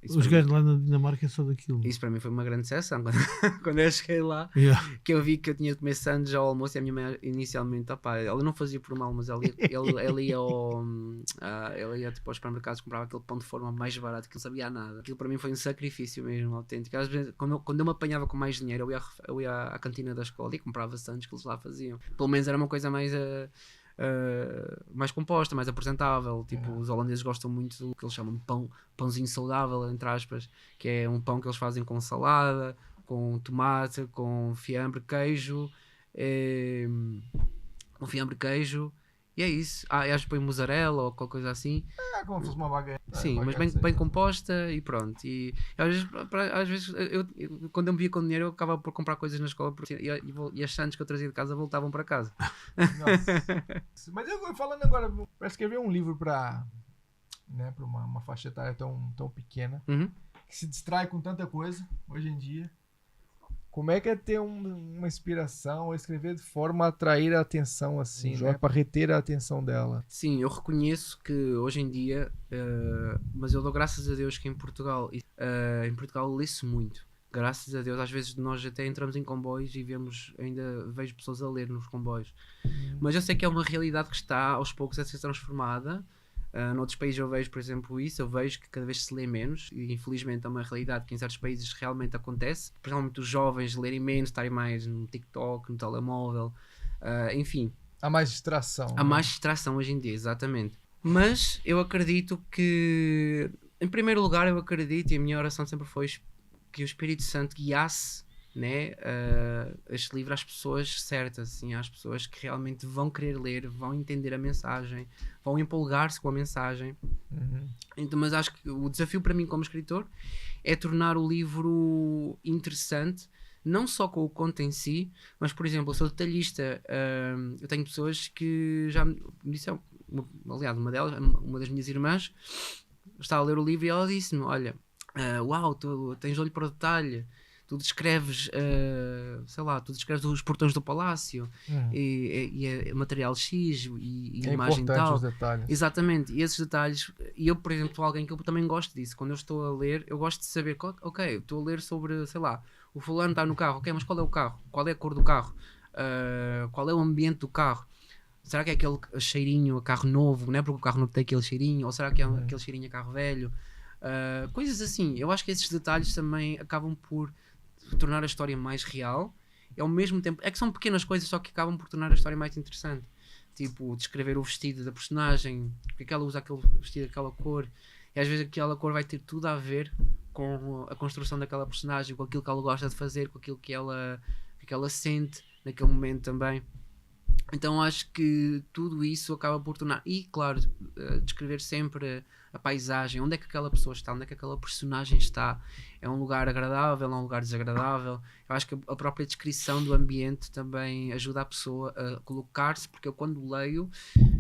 Isso Os para mim- gajos lá na Dinamarca é só daquilo. Isso para mim foi uma grande decepção quando eu cheguei lá, Yeah. que eu vi que eu tinha de comer sandes ao almoço e a minha mãe inicialmente, ela não fazia por mal, mas ela ia tipo, aos supermercados, comprava aquele pão de forma mais barato, que não sabia a nada. Aquilo para mim foi um sacrifício mesmo, autêntico. Às vezes, quando eu me apanhava com mais dinheiro, eu ia à cantina da escola e comprava sandes que eles lá faziam. Pelo menos era uma coisa mais composta, mais apresentável. Tipo, os holandeses gostam muito do que eles chamam de pãozinho saudável, entre aspas, que é um pão que eles fazem com salada, com tomate, com fiambre, queijo, e é isso. E às vezes põe mussarela ou qualquer coisa assim. É como se fosse uma baguete. Sim, mas bem composta e pronto. E às vezes quando eu me via com dinheiro, eu acabava por comprar coisas na escola e as sandes que eu trazia de casa voltavam para casa. Nossa. Mas eu falando agora, para escrever um livro para uma faixa etária tão pequena, Uhum. que se distrai com tanta coisa hoje em dia, Como é que é ter uma inspiração ou escrever de forma a atrair a atenção assim, né? Para reter a atenção dela? Sim, eu reconheço que hoje em dia, mas eu dou graças a Deus que em Portugal lê-se muito. Graças a Deus, às vezes nós até entramos em comboios e ainda vejo pessoas a ler nos comboios. Mas eu sei que é uma realidade que está aos poucos a ser transformada. Noutros países eu vejo, por exemplo, isso, eu vejo que cada vez se lê menos e infelizmente é uma realidade que em certos países realmente acontece, principalmente os jovens lerem menos, estarem mais no TikTok, no telemóvel, enfim. Há mais distração. Há mais distração hoje em dia, exatamente. Mas eu acredito que, em primeiro lugar, eu acredito, e a minha oração sempre foi que o Espírito Santo guiasse, né, este livro às pessoas certas, assim, às pessoas que realmente vão querer ler, vão entender a mensagem, vão empolgar-se com a mensagem. Então, mas acho que o desafio para mim como escritor é tornar o livro interessante, não só com o conto em si, mas, por exemplo, eu sou detalhista, eu tenho pessoas que já me disseram, aliás, uma das minhas irmãs está a ler o livro e ela disse-me, olha, uau, tu tens olho para o detalhe, tu descreves, tu descreves os portões do palácio e é material X e é imagem tal. Os detalhes. Exatamente, e esses detalhes, e eu, por exemplo, sou alguém que eu também gosto disso. Quando eu estou a ler, eu gosto de saber, ok, estou a ler sobre, sei lá, o fulano está no carro, ok, mas qual é o carro? Qual é a cor do carro? Qual é o ambiente do carro? Será que é aquele cheirinho a carro novo, não é porque o carro não tem aquele cheirinho? Ou será que é aquele cheirinho a carro velho? Coisas assim. Eu acho que esses detalhes também acabam por tornar a história mais real e ao mesmo tempo, é que são pequenas coisas só que acabam por tornar a história mais interessante, tipo descrever o vestido da personagem, porque é que ela usa aquele vestido daquela cor, e às vezes aquela cor vai ter tudo a ver com a construção daquela personagem, com aquilo que ela gosta de fazer, com aquilo que ela sente naquele momento também. Então acho que tudo isso acaba por tornar, e claro, descrever sempre a paisagem, onde é que aquela pessoa está, onde é que aquela personagem está, é um lugar agradável, é um lugar desagradável. Eu acho que a própria descrição do ambiente também ajuda a pessoa a colocar-se, porque eu quando leio,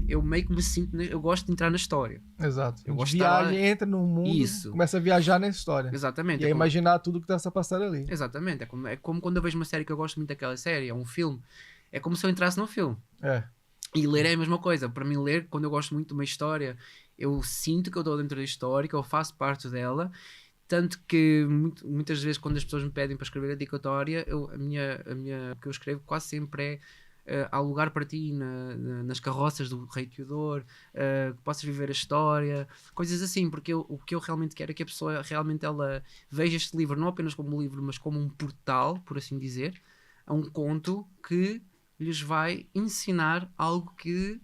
eu meio que me sinto, eu gosto de entrar na história. Exato. Eu gosto de entra no mundo, isso. Começa a viajar na história. Exatamente. E a imaginar tudo que está a passar ali. Exatamente. É como quando eu vejo uma série que eu gosto muito daquela série, é um filme. É como se eu entrasse num filme. E ler é a mesma coisa. Para mim, ler, quando eu gosto muito de uma história, eu sinto que eu estou dentro da história, que eu faço parte dela. Tanto que muitas vezes, quando as pessoas me pedem para escrever a dedicatória, o que eu escrevo quase sempre é: há lugar para ti nas carroças do Rei Teodoro, que possas viver a história, coisas assim, porque o que eu realmente quero é que a pessoa realmente ela veja este livro não apenas como um livro, mas como um portal, por assim dizer, a um conto que lhes vai ensinar algo que...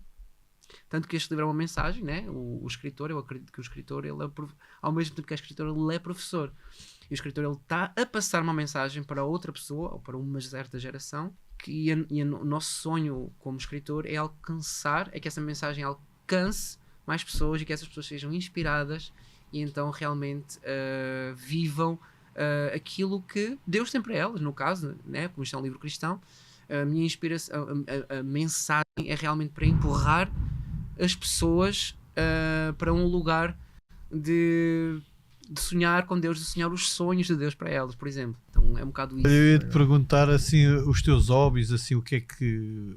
Tanto que este livro é uma mensagem, né? O escritor, eu acredito que o escritor, ele ao mesmo tempo que é escritor, ele é professor. E o escritor, ele está a passar uma mensagem para outra pessoa, ou para uma certa geração, o nosso sonho como escritor é que essa mensagem alcance mais pessoas e que essas pessoas sejam inspiradas e então realmente vivam aquilo que Deus tem para elas, no caso, né? Como isto é um livro cristão, a minha inspiração, a mensagem é realmente para empurrar as pessoas para um lugar de sonhar com Deus, de sonhar os sonhos de Deus para elas, por exemplo. Então é um bocado isso. Eu ia te perguntar assim os teus hobbies, assim, o que é que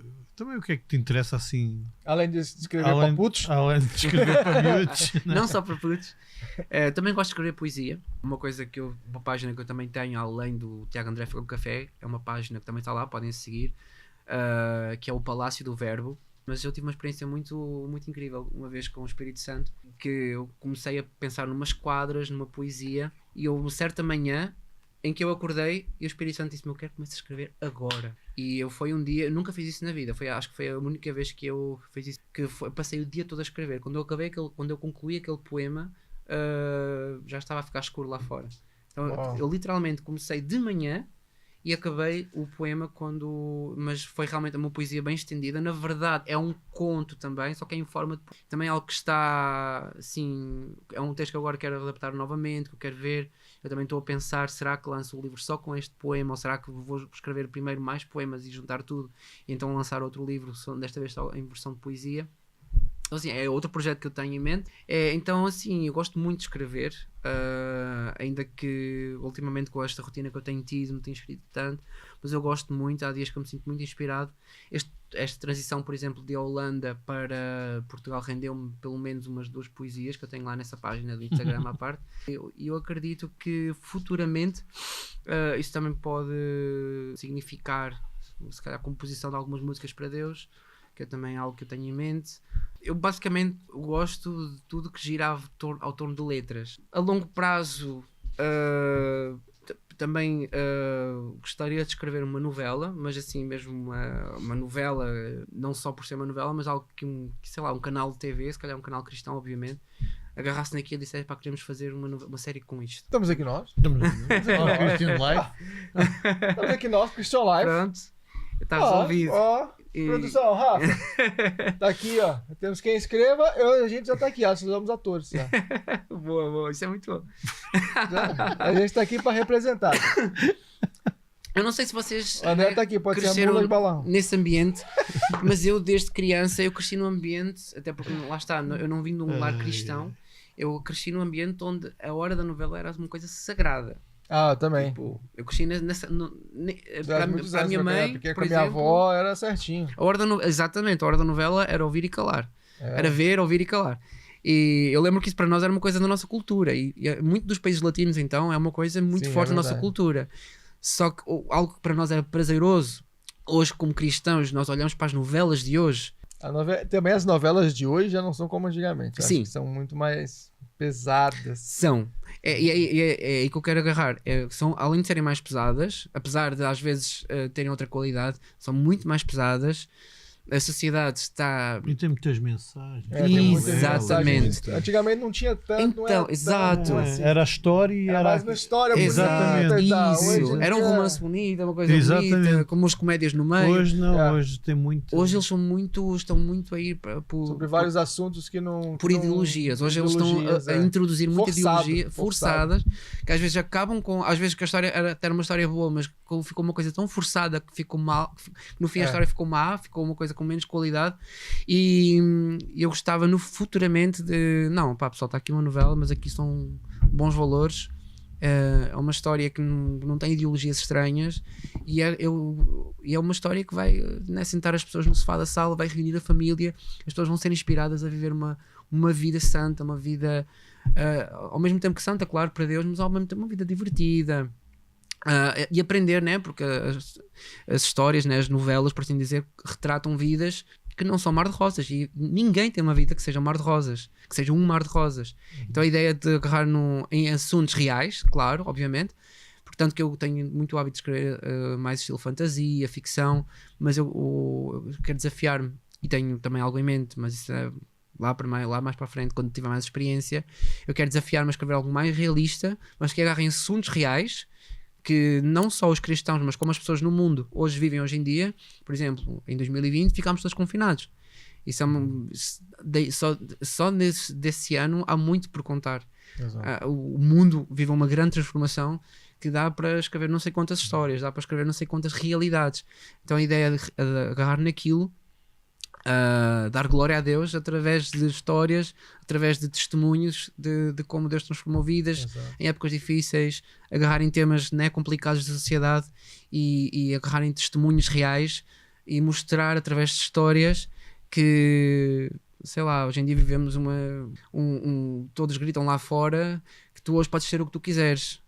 te interessa assim? Além de escrever para putos? Além de escrever para miúdos. Não só para putos. Também gosto de escrever poesia. Uma página que eu também tenho, além do Tiago André Fogão Café, é uma página que também está lá, podem seguir, que é o Palácio do Verbo. Mas eu tive uma experiência muito, muito incrível uma vez com o Espírito Santo, que eu comecei a pensar numas quadras, numa poesia, e houve uma certa manhã em que eu acordei e o Espírito Santo disse-me: eu quero começar a escrever agora. E foi um dia, nunca fiz isso na vida, acho que foi a única vez que eu fiz isso, passei o dia todo a escrever. Quando eu concluí aquele poema, já estava a ficar escuro lá fora. Então eu literalmente comecei de manhã e acabei o poema mas foi realmente uma poesia bem estendida. Na verdade é um conto também, só que é em forma de... Também é algo que está assim, é um texto que eu agora quero adaptar novamente, que eu quero ver. Eu também estou a pensar, será que lanço o livro só com este poema, ou será que vou escrever primeiro mais poemas e juntar tudo e então lançar outro livro, desta vez só em versão de poesia. Então, assim, é outro projeto que eu tenho em mente. Então, assim, eu gosto muito de escrever, ainda que ultimamente com esta rotina que eu tenho tido, não tenho escrito tanto, mas eu gosto muito, há dias que eu me sinto muito inspirado. Esta transição, por exemplo, de Holanda para Portugal rendeu-me pelo menos umas 2 poesias que eu tenho lá nessa página do Instagram à parte. E eu acredito que futuramente isso também pode significar, se calhar, a composição de algumas músicas para Deus, que é também algo que eu tenho em mente. Eu basicamente gosto de tudo que gira ao torno de letras. A longo prazo também gostaria de escrever uma novela, mas assim mesmo uma novela, não só por ser uma novela, mas algo que sei lá, um canal de TV, se calhar um canal cristão, obviamente, agarrasse naquilo e dissesse, pá, queremos fazer uma série com isto. Estamos aqui nós. Estamos Christian Live. Estamos aqui nós, Christian Live. Pronto, está resolvido. Produção, Rafa. Tá aqui, ó. Temos quem escreva, a gente já tá aqui, nós somos atores. Já. Boa, isso é muito bom. A gente tá aqui pra representar. Eu não sei se vocês O André tá aqui, pode ser a mula de balão. nesse ambiente, mas eu desde criança eu cresci num ambiente, até porque lá está, eu não vim de um lar cristão, eu cresci num ambiente onde a hora da novela era uma coisa sagrada. Também. Tipo, eu cresci para a minha mãe, porque por com a minha exemplo, avó era certinho. exatamente, a hora da novela era ouvir e calar. Era ver, ouvir e calar. E eu lembro que isso para nós era uma coisa da nossa cultura. E muito dos países latinos, então, é uma coisa muito forte da nossa cultura. Só que algo que para nós era prazeroso, hoje, como cristãos, nós olhamos para as novelas de hoje. Também as novelas de hoje já não são como antigamente. Sim. Acho que são muito mais pesadas. São. É aí que eu quero agarrar. Além de serem mais pesadas, apesar de às vezes terem outra qualidade, são muito mais pesadas. A sociedade está... E tem muitas mensagens. Exatamente. Antigamente não tinha tanto. Então, não era exato. tão assim. Era a história e Era mais uma história bonita. Exatamente. E tal. Isso. Hoje Era um romance bonito, uma coisa Exatamente. bonita, com umas comédias no meio. Hoje não, hoje tem muito. Hoje eles estão muito a ir sobre vários assuntos que não... por ideologias. Hoje eles estão a introduzir muita ideologia forçadas, que às vezes acabam com... Às vezes que a história era até uma história boa, mas ficou uma coisa tão forçada que ficou mal, que no fim a história ficou má, ficou uma coisa com menos qualidade. E eu gostava futuramente de... Não, pá, pessoal, está aqui uma novela, mas aqui são bons valores. É uma história que não tem ideologias estranhas e é uma história que vai sentar as pessoas no sofá da sala, vai reunir a família, as pessoas vão ser inspiradas a viver uma vida santa, uma vida ao mesmo tempo que santa, claro, para Deus, mas ao mesmo tempo uma vida divertida. E aprender, né? Porque as histórias, né? As novelas, por assim dizer, retratam vidas que não são mar de rosas, e ninguém tem uma vida que seja um mar de rosas, que seja um mar de rosas. Então a ideia de agarrar em assuntos reais, claro, obviamente, portanto que eu tenho muito hábito de escrever mais estilo fantasia, ficção, mas eu quero desafiar-me, e tenho também algo em mente, mas isso é lá mais para a frente, quando tiver mais experiência. Eu quero desafiar-me a escrever algo mais realista, mas que agarre em assuntos reais, que não só os cristãos, mas como as pessoas no mundo vivem hoje em dia. Por exemplo, em 2020 ficámos todos confinados. Isso só desse ano há muito por contar. O mundo vive uma grande transformação que dá para escrever não sei quantas histórias, dá para escrever não sei quantas realidades. Então a ideia de agarrar naquilo, dar glória a Deus através de histórias, através de testemunhos de como Deus transformou vidas em épocas difíceis, agarrar em temas, né, complicados da sociedade e agarrar em testemunhos reais e mostrar através de histórias que, sei lá, hoje em dia vivemos todos gritam lá fora que tu hoje podes ser o que tu quiseres.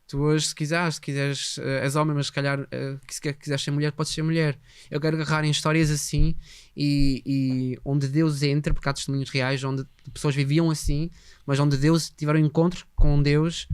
Tu hoje, se quiseres, és homem, mas se calhar, se quiseres ser mulher, podes ser mulher. Eu quero agarrar em histórias assim e onde Deus entra, porque há testemunhos reais onde pessoas viviam assim, mas onde Deus tiveram encontros com Deus,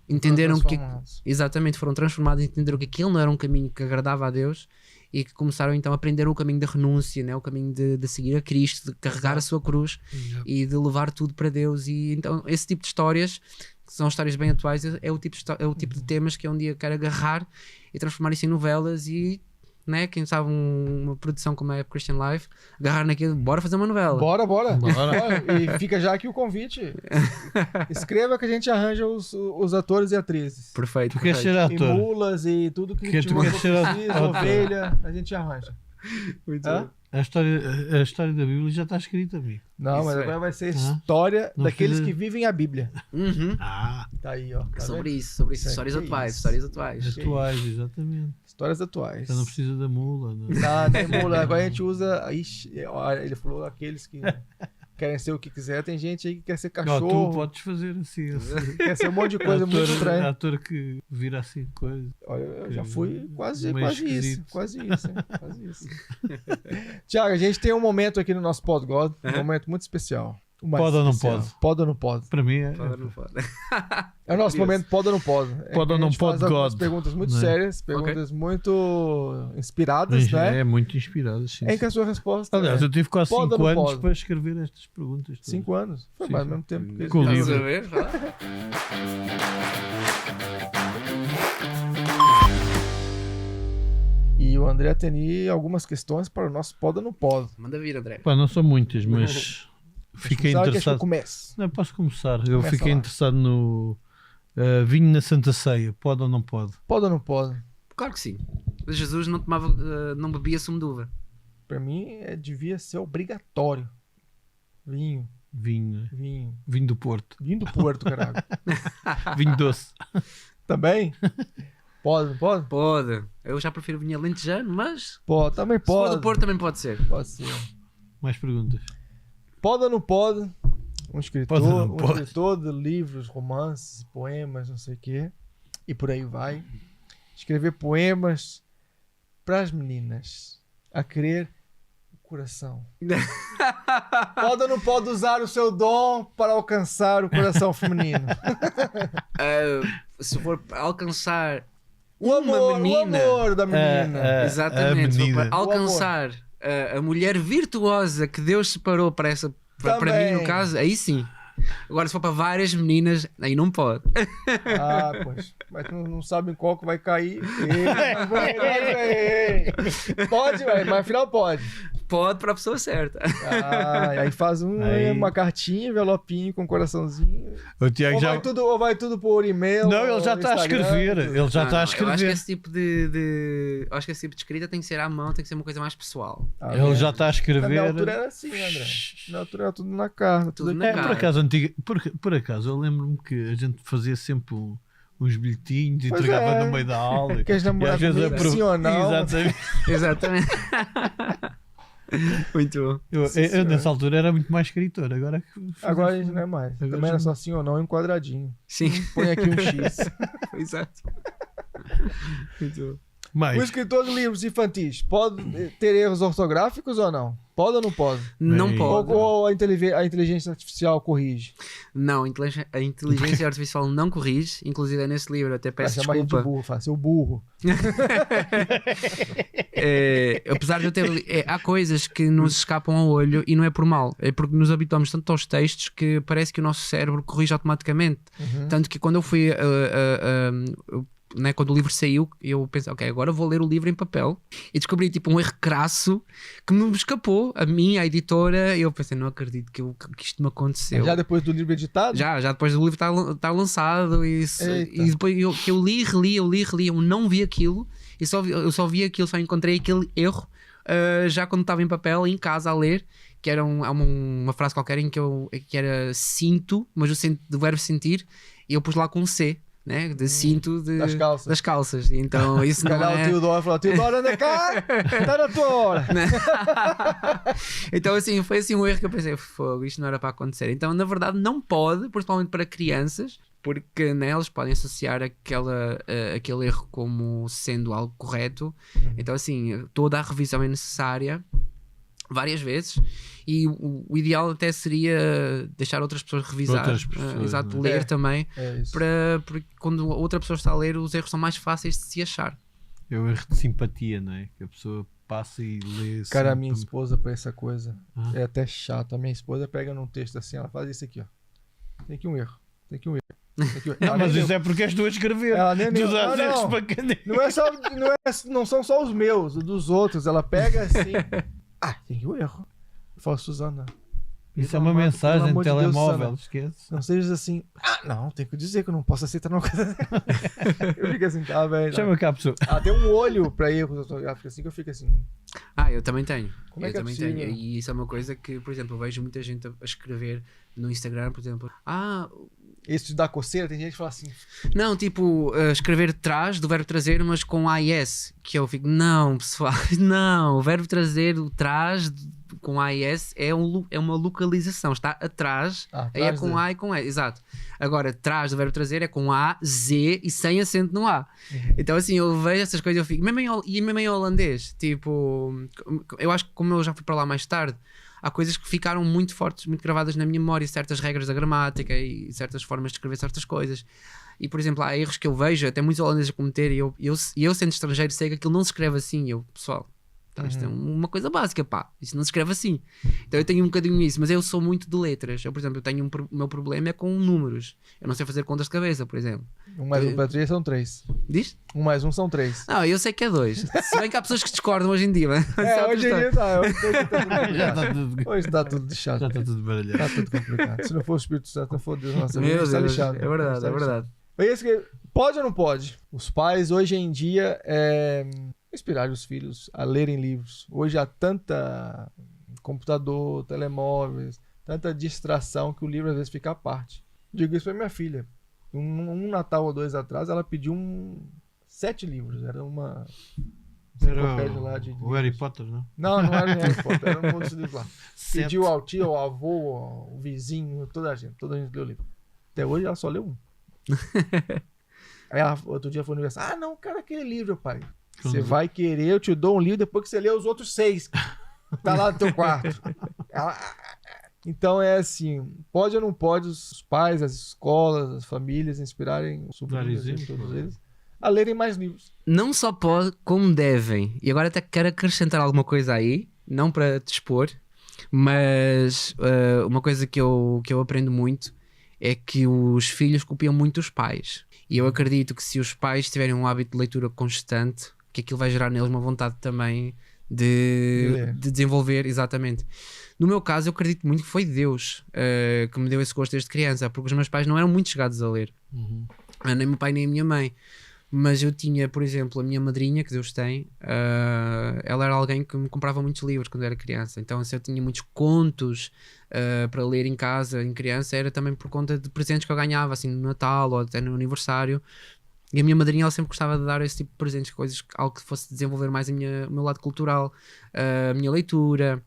entenderam que exatamente foram transformados, entenderam que aquilo não era um caminho que agradava a Deus e que começaram então a aprender o caminho da renúncia, né? O caminho de seguir a Cristo, de carregar a sua cruz e de levar tudo para Deus. E então esse tipo de histórias, que são histórias bem atuais, é o tipo de temas que um dia quero agarrar e transformar isso em novelas e, né, quem sabe uma produção como a Christian Live, agarrar naquilo, bora fazer uma novela. Bora. E fica já aqui o convite. Escreva que a gente arranja os atores e atrizes. Perfeito. Tu queres ser ator? E mulas e tudo que tu queres ser ovelha, a gente arranja. Muito bom. A história da Bíblia já está escrita, amigo. Não, Isso mas é. agora vai ser a história Não daqueles precisa- que vivem a Bíblia. Uhum. Tá aí, ó. Tá Sobre vendo? isso. Isso Histórias aqui é atuais. isso. Histórias atuais. Atuais, exatamente. Histórias atuais. Já não precisa da mula. Não. Tá, nem mula. Agora a gente usa. Ixi, olha, ele falou aqueles que querem ser o que quiser. Tem gente aí que quer ser Não, cachorro, tu podes fazer assim. quer ser um monte de coisa muito estranha. Ator que vira assim coisa. Olha, eu já fui quase Meio isso. esquisito. Quase isso, hein? Quase isso. Tiago, a gente tem um momento aqui no nosso PodGod, um momento muito especial. O mais Pode ou não especial. pode? Pode ou não pode? Para mim é. Pode ou não pode? É o nosso Curioso. momento pode ou não pode. Pode ou A não gente faz pode, algumas God. perguntas muito Não é? sérias, perguntas muito inspiradas, né? É muito inspirado, sim. Em que a sua resposta Aliás, é eu tive quase Pode 5 ou não anos pode? para escrever estas perguntas. todas. 5 anos. Foi Sim, mais sim. ao mesmo tempo que Com o esse- livro. Estás a ver? Vá. E o André tem algumas questões para o nosso pode ou não pode. Manda vir, André. Pá, não são muitas, mas fiquei Sabe que interessado. eu comece. Não, posso começar. Eu Começa fiquei lá. interessado no vinho na Santa Ceia. Pode ou não pode? Pode ou não pode? Claro que sim. Jesus não tomava, não bebia sumo de uva. Para mim, devia ser obrigatório. Vinho, Vinho, vinho. vinho do Porto. Vinho do Porto, caralho. Vinho doce. Também? Pode, não pode? Pode. Eu já prefiro vinho alentejano, mas Pode, também se for pode. do Porto também pode ser. Pode ser. Mais perguntas. Pode ou não pode? Um escritor, Pode ou não um pode? escritor de livros, romances, poemas, não sei o quê. E por aí vai. Escrever poemas para as meninas. A querer o coração. Pode ou não pode usar o seu dom para alcançar o coração feminino? Se for alcançar O amor, menina. o amor da menina. exatamente, se for menina. para alcançar a mulher virtuosa que Deus separou para essa para Também. mim no caso, aí sim. Agora se for para várias meninas, aí não pode. Ah, pois. Mas tu não sabe em qual que vai cair. Pode, mas afinal pode. Pode para a pessoa certa. Ah, e aí faz Aí. uma cartinha, envelopinho com coraçãozinho. O Tiago Ou, já. vai tudo por e-mail. Não, ele já ou está a Instagram, escrever. tudo. Ele já está a Eu acho que escrever. esse tipo de acho que esse tipo de escrita tem que ser à mão, tem que ser uma coisa mais pessoal. Ah, Ele é. já está a Na escrever. minha altura era assim, André. Na minha altura era tudo na carta. Tudo Tudo na aqui. É, por cara. acaso, por acaso, eu lembro-me que a gente fazia sempre uns bilhetinhos e Pois entregava é. no meio da aula. Queres namorar E às vezes comigo? aprove- Sim ou não? Exatamente. Exatamente. Muito bom. Eu, nessa altura era muito mais escritor. Agora, Agora a gente não é mais. Agora Também era já só sim ou não, em quadradinho. Sim, Põe aqui um X. exato. Muito bom. O mais. escritor de livros infantis pode ter erros ortográficos ou não? Pode ou não pode? Não Bem. pode. Ou a inteligência artificial corrige? Não, a inteligência artificial não corrige. Inclusive nesse livro, eu até Vai peço chamar ele de desculpa. burro, fala, seu burro. Apesar de eu ter. Há coisas que nos escapam ao olho e não é por mal. É porque nos habituamos tanto aos textos que parece que o nosso cérebro corrige automaticamente. Tanto que quando eu fui. Né, quando o livro saiu, eu pensei, ok, agora vou ler o livro em papel e descobri tipo um erro crasso que me escapou a mim, à editora. E eu pensei, não acredito que isto me aconteceu. Já depois do livro editado? Já depois do livro estar lançado e Eita. depois que eu li, reli, eu não vi aquilo e eu só vi aquilo, só encontrei aquele erro já quando estava em papel, em casa a ler, que era uma frase qualquer em que era sinto, mas do verbo sentir, e eu pus lá com C, né? De cinto das calças. Então isso Se não calhar o é... Teodoro falou, Teodoro, anda cá, tá na tua hora. Então assim, foi assim um erro que eu pensei, fogo, isto não era para acontecer. Então na verdade não pode, principalmente para crianças, porque né, eles podem associar aquele erro como sendo algo correto. Então assim, toda a revisão é necessária várias vezes e o ideal até seria deixar outras pessoas revisar, Outras pessoas, exato, né? ler É. também, É isso. porque quando outra pessoa está a ler os erros são mais fáceis de se achar. É o erro de simpatia, não é? Que a pessoa passa e lê. Cara, a sempre. minha esposa pra essa coisa Ah. é até chato. A minha esposa pega num texto assim, ela faz isso aqui, ó. Tem aqui um erro. Tem aqui um erro. Tem aqui um erro. Não, Ela mas nem isso é porque és tu a escrever. Ela nem Tu leu. dás Não, erros não. para caneta. Não são só os meus, os dos outros. Ela pega assim. Ah, tem aqui um erro. Eu falo, Suzana, Isso é uma mensagem de telemóvel, esquece. Não sejas assim, não, tenho que dizer que eu não posso aceitar uma coisa. Eu fico assim, tá, velho. Chama cá a pessoa. Tem um olho pra erros ortográficos assim que eu fico assim. Eu também tenho. Como é que é também possível? tenho. E isso é uma coisa que, por exemplo, eu vejo muita gente a escrever no Instagram, por exemplo, Isso te dá coceira? Tem gente que fala assim. não, tipo, escrever trás do verbo trazer, mas com AIS, que eu fico, não, pessoal, não, o verbo trazer, o trás com AIS é uma localização, está atrás, aí é com A e com E, exato. Agora, trás do verbo trazer é com A, Z e sem acento no A. Então, assim, eu vejo essas coisas e eu fico, mesmo em holandês, tipo, eu acho que como eu já fui para lá mais tarde, há coisas que ficaram muito fortes, muito gravadas na minha memória, certas regras da gramática e certas formas de escrever certas coisas. E, por exemplo, há erros que eu vejo, até muitos holandeses a cometer, e eu sendo estrangeiro sei que aquilo não se escreve assim. Pessoal, isto é uma coisa básica, pá, isso não se escreve assim. Então eu tenho um bocadinho isso, mas eu sou muito de letras. Eu, por exemplo, o meu problema é com números. Eu não sei fazer contas de cabeça, por exemplo. 1 mais 1 para 3 são 3. Diz? 1 mais 1 são 3. Não, eu sei que é 2. Se bem que há pessoas que discordam hoje em dia, mas Hoje em dia tá. Hoje está tudo Já lixado. está tudo baralhado. Está tudo complicado. Se não for o Espírito Santo, não for Deus, nossa Meu vida, está Deus, lixado. é verdade, é verdade. Pode ou não pode? Os pais hoje em dia inspirar os filhos a lerem livros. Hoje há tanta computador, telemóveis, tanta distração que o livro às vezes fica à parte. Digo isso para minha filha. Um Natal ou 2 atrás, ela pediu 7 livros. Era uma enciclopédia lá de o Harry Potter, não? Não era o Harry Potter, era um monte de livros lá. 7. Pediu ao tio, ao avô, ao vizinho, toda a gente leu o livro. Até hoje ela só leu um. Aí outro dia foi no aniversário. Não, cara, aquele livro, pai. Você vai querer, eu te dou um livro depois que você lê os outros 6. Tá lá no teu quarto. Então é assim, pode ou não pode os pais, as escolas, as famílias inspirarem os sobrinhos, todos eles, a lerem mais livros. Não só pode, como devem. E agora até quero acrescentar alguma coisa aí, não para te expor, mas uma coisa que eu aprendo muito é que os filhos copiam muito os pais. E eu acredito que se os pais tiverem um hábito de leitura constante, que aquilo vai gerar neles uma vontade também de desenvolver, exatamente. No meu caso, eu acredito muito que foi Deus que me deu esse gosto desde criança, porque os meus pais não eram muito chegados a ler. Nem meu pai nem a minha mãe. Mas eu tinha, por exemplo, a minha madrinha, que Deus tem, ela era alguém que me comprava muitos livros quando era criança. Então, se eu tinha muitos contos para ler em casa, em criança, era também por conta de presentes que eu ganhava, assim, no Natal ou até no aniversário. E a minha madrinha, ela sempre gostava de dar esse tipo de presentes, coisas, algo que fosse desenvolver mais o meu lado cultural, a minha leitura.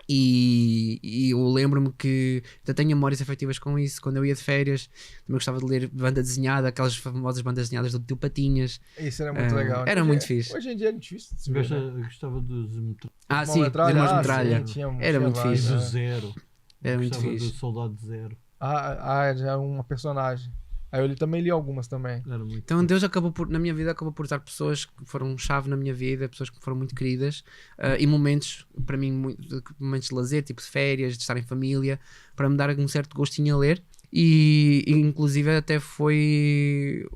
E eu lembro-me que ainda tenho memórias afetivas com isso. Quando eu ia de férias, também gostava de ler banda desenhada, aquelas famosas bandas desenhadas do Tio Patinhas. Isso era muito legal. Era muito fixe. Hoje em dia é muito difícil. Gostava dos sim, Irmãos Metralha. Era muito fixe. Do Zero. Era muito Gostava fixe. do Soldado Zero. Já é uma personagem. Aí eu também li algumas também. Era muito Então Deus na minha vida acabou por usar pessoas que foram chave na minha vida, pessoas que foram muito queridas, e momentos, para mim, momentos de lazer, tipo de férias, de estar em família, para me dar um certo gostinho a ler. E inclusive até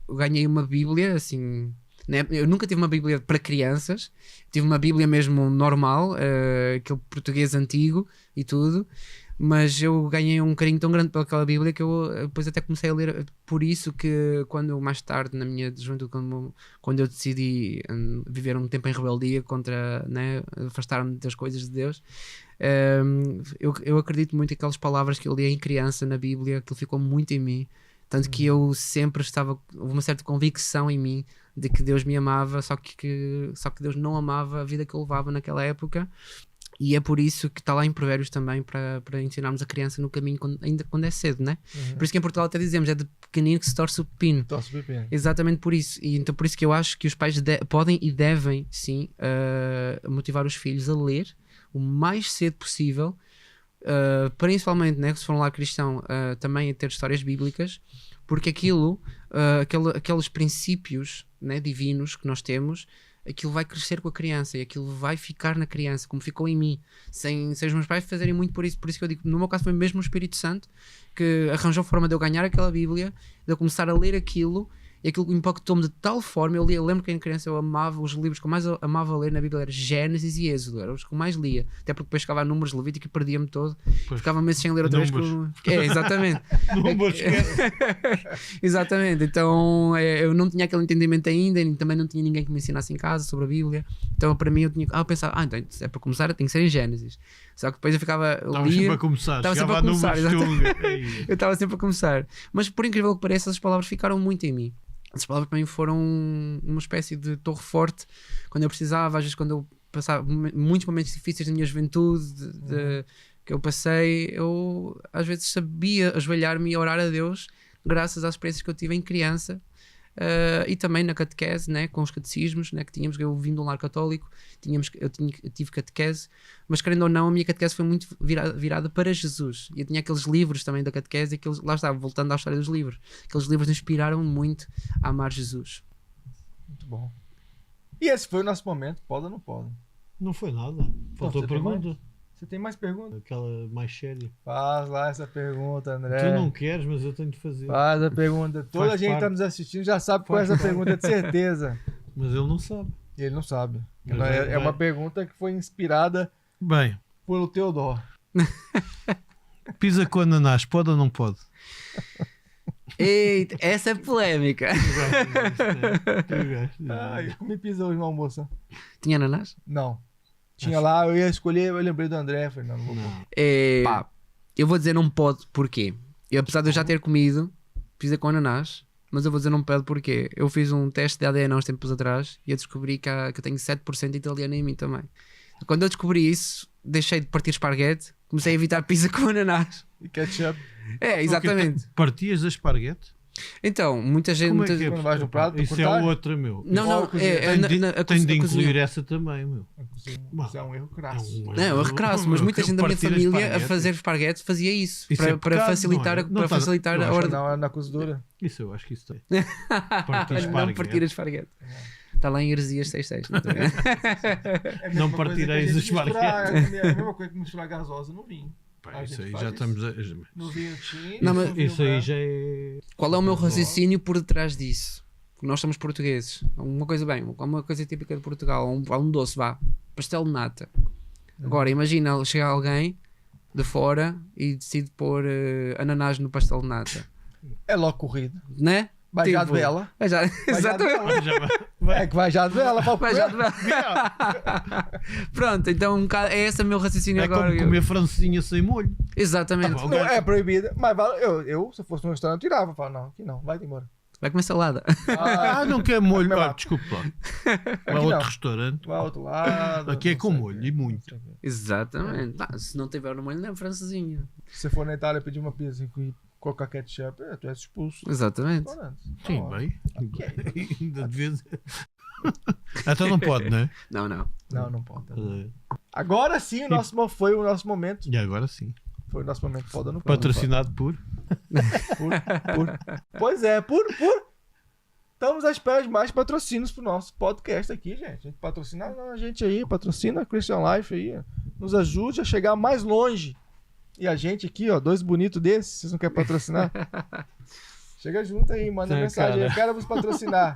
ganhei uma Bíblia, assim, né? Eu nunca tive uma Bíblia para crianças, tive uma Bíblia mesmo normal, aquele português antigo e tudo. Mas eu ganhei um carinho tão grande pelaquela Bíblia que eu depois até comecei a ler. Por isso que quando mais tarde na minha juventude, quando eu decidi viver um tempo em rebeldia contra, né, afastar-me das coisas de Deus, eu acredito muito aquelas palavras que eu li em criança na Bíblia, aquilo ficou muito em mim. Tanto que eu sempre houve uma certa convicção em mim de que Deus me amava, só que Deus não amava a vida que eu levava naquela época. E é por isso que está lá em Provérbios também para ensinarmos a criança no caminho ainda quando é cedo, né? Por isso que em Portugal até dizemos, é de pequenino que se torce o pepino. Exatamente por isso. E então por isso que eu acho que os pais podem e devem, sim, motivar os filhos a ler o mais cedo possível, principalmente, né, se for um lado cristão, também a ter histórias bíblicas, porque aqueles princípios, né, divinos que nós temos, aquilo vai crescer com a criança e aquilo vai ficar na criança, como ficou em mim, sem os meus pais fazerem muito por isso que eu digo, no meu caso foi mesmo o Espírito Santo que arranjou forma de eu ganhar aquela Bíblia, de eu começar a ler aquilo e aquilo impactou-me de tal forma. Eu lembro que em criança eu amava os livros que eu mais amava ler na Bíblia, era Gênesis e Êxodo, eram os que eu mais lia, até porque depois chegava a Números, Levítico e perdia-me todo, ficava meses sem ler outra vez. Exatamente. Exatamente, então eu não tinha aquele entendimento ainda, e também não tinha ninguém que me ensinasse em casa sobre a Bíblia, então para mim eu pensava, então é para começar tem que ser em Gênesis, só que depois eu ficava Estava sempre a começar, eu estava sempre a começar, mas por incrível que pareça essas palavras ficaram muito em mim. Essas palavras para mim foram uma espécie de torre forte quando eu precisava, às vezes quando eu passava muitos momentos difíceis da minha juventude que eu passei, eu às vezes sabia ajoelhar-me e orar a Deus graças às experiências que eu tive em criança, e também na catequese, né, com os catecismos, né, que tínhamos. Eu vim de um lar católico, eu tive catequese, mas querendo ou não a minha catequese foi muito virada para Jesus, e eu tinha aqueles livros também da catequese, e lá estava, voltando à história dos livros, aqueles livros inspiraram muito a amar Jesus. Muito bom. E esse foi o nosso momento, pode ou não pode? Não foi nada, faltou a pergunta. Você tem mais perguntas? Aquela mais séria. Faz lá essa pergunta, André. Tu não queres, mas eu tenho de fazer. Faz a pergunta. Toda a gente que está nos assistindo já sabe qual é essa pergunta, de certeza. Mas ele não sabe. Ele não sabe. Mas É uma pergunta que foi inspirada pelo Teodoro. Pizza com ananás, pode ou não pode? Eita, essa é polémica. Eu comi pizza hoje no almoço. Tinha ananás? Não. Tinha lá, eu ia escolher, eu lembrei do André, falei, não vou pôr. Pá, eu vou dizer não pode, porquê? Apesar de eu já ter comido pizza com ananás, mas eu vou dizer não pode porque eu fiz um teste de ADN há uns tempos atrás e eu descobri que eu tenho 7% italiano em mim também. Quando eu descobri isso, deixei de partir esparguete, comecei a evitar pizza com ananás. E ketchup. Exatamente. Partias a esparguete? Então, muita gente... Como é que é? Quando vais no prato, Isso é outra, meu. Não, Tenho de incluir essa também, meu. Isso é um erro crasso. Não, é um erro crasso, mas muita gente da minha família a fazer esparguete fazia isso para facilitar, para facilitar a hora de... na cozedura. Isso eu acho que isso tem. Não partir a esparguete. Está lá em heresias 6.6. Não partireis a esparguete. É a mesma coisa que misturar gasosa no vinho. Isso aí já estamos a... No vinho tinto. Não, mas isso aí já é... Qual é o meu raciocínio por detrás disso? Nós somos portugueses. Uma coisa típica de Portugal. Um doce, pastel de nata. Agora, imagina, chega alguém de fora e decide pôr ananás no pastel de nata. É logo corrido. Né? Vai já de vela. Exatamente. É que vai já de vela. Vai já de vela. Pronto, então é esse o meu raciocínio agora. É como comer francesinha sem molho. Exatamente. Não é proibido. Mas eu, se fosse num restaurante, tirava. Falava, não, aqui não, vai embora. Vai comer salada. Não quer molho. Desculpa lá. Vai a outro restaurante. Vai ao outro lado. Aqui é com molho e muito. Exatamente. Se não tiver no molho, não é francesinha. Se você for na Itália pedir uma pizza e colocar ketchup, tu és expulso. Exatamente. Sim, bem. Ainda de vez. Então não pode, não é? Não pode. Agora sim, foi o nosso momento. E agora sim. Foi o nosso momento foda no patrocinado por. Pois é, estamos à espera de mais patrocínios pro nosso podcast aqui, gente. A gente patrocina a gente aí, patrocina a Christian Life aí. Nos ajude a chegar mais longe. E a gente aqui, ó, 2 bonitos desses, vocês não querem patrocinar? Chega junto aí, manda mensagem. Eu quero vos patrocinar.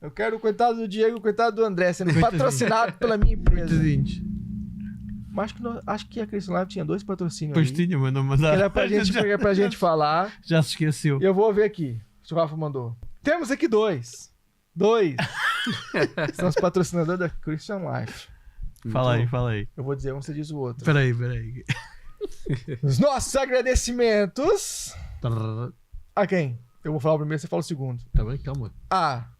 Eu quero o coitado do Diego e o coitado do André sendo patrocinado pela minha empresa. Mas acho que a Christian Live tinha 2 patrocínios. Pois tinha, mas não mandaram. Era pra gente falar. Já se esqueceu. E eu vou ver aqui. O Rafa mandou. Temos aqui 2. São os patrocinadores da Christian Life. Fala aí. Eu vou dizer um, você diz o outro. Peraí. Os nossos agradecimentos. A quem? Eu vou falar o primeiro, você fala o segundo. Tá bem, calma.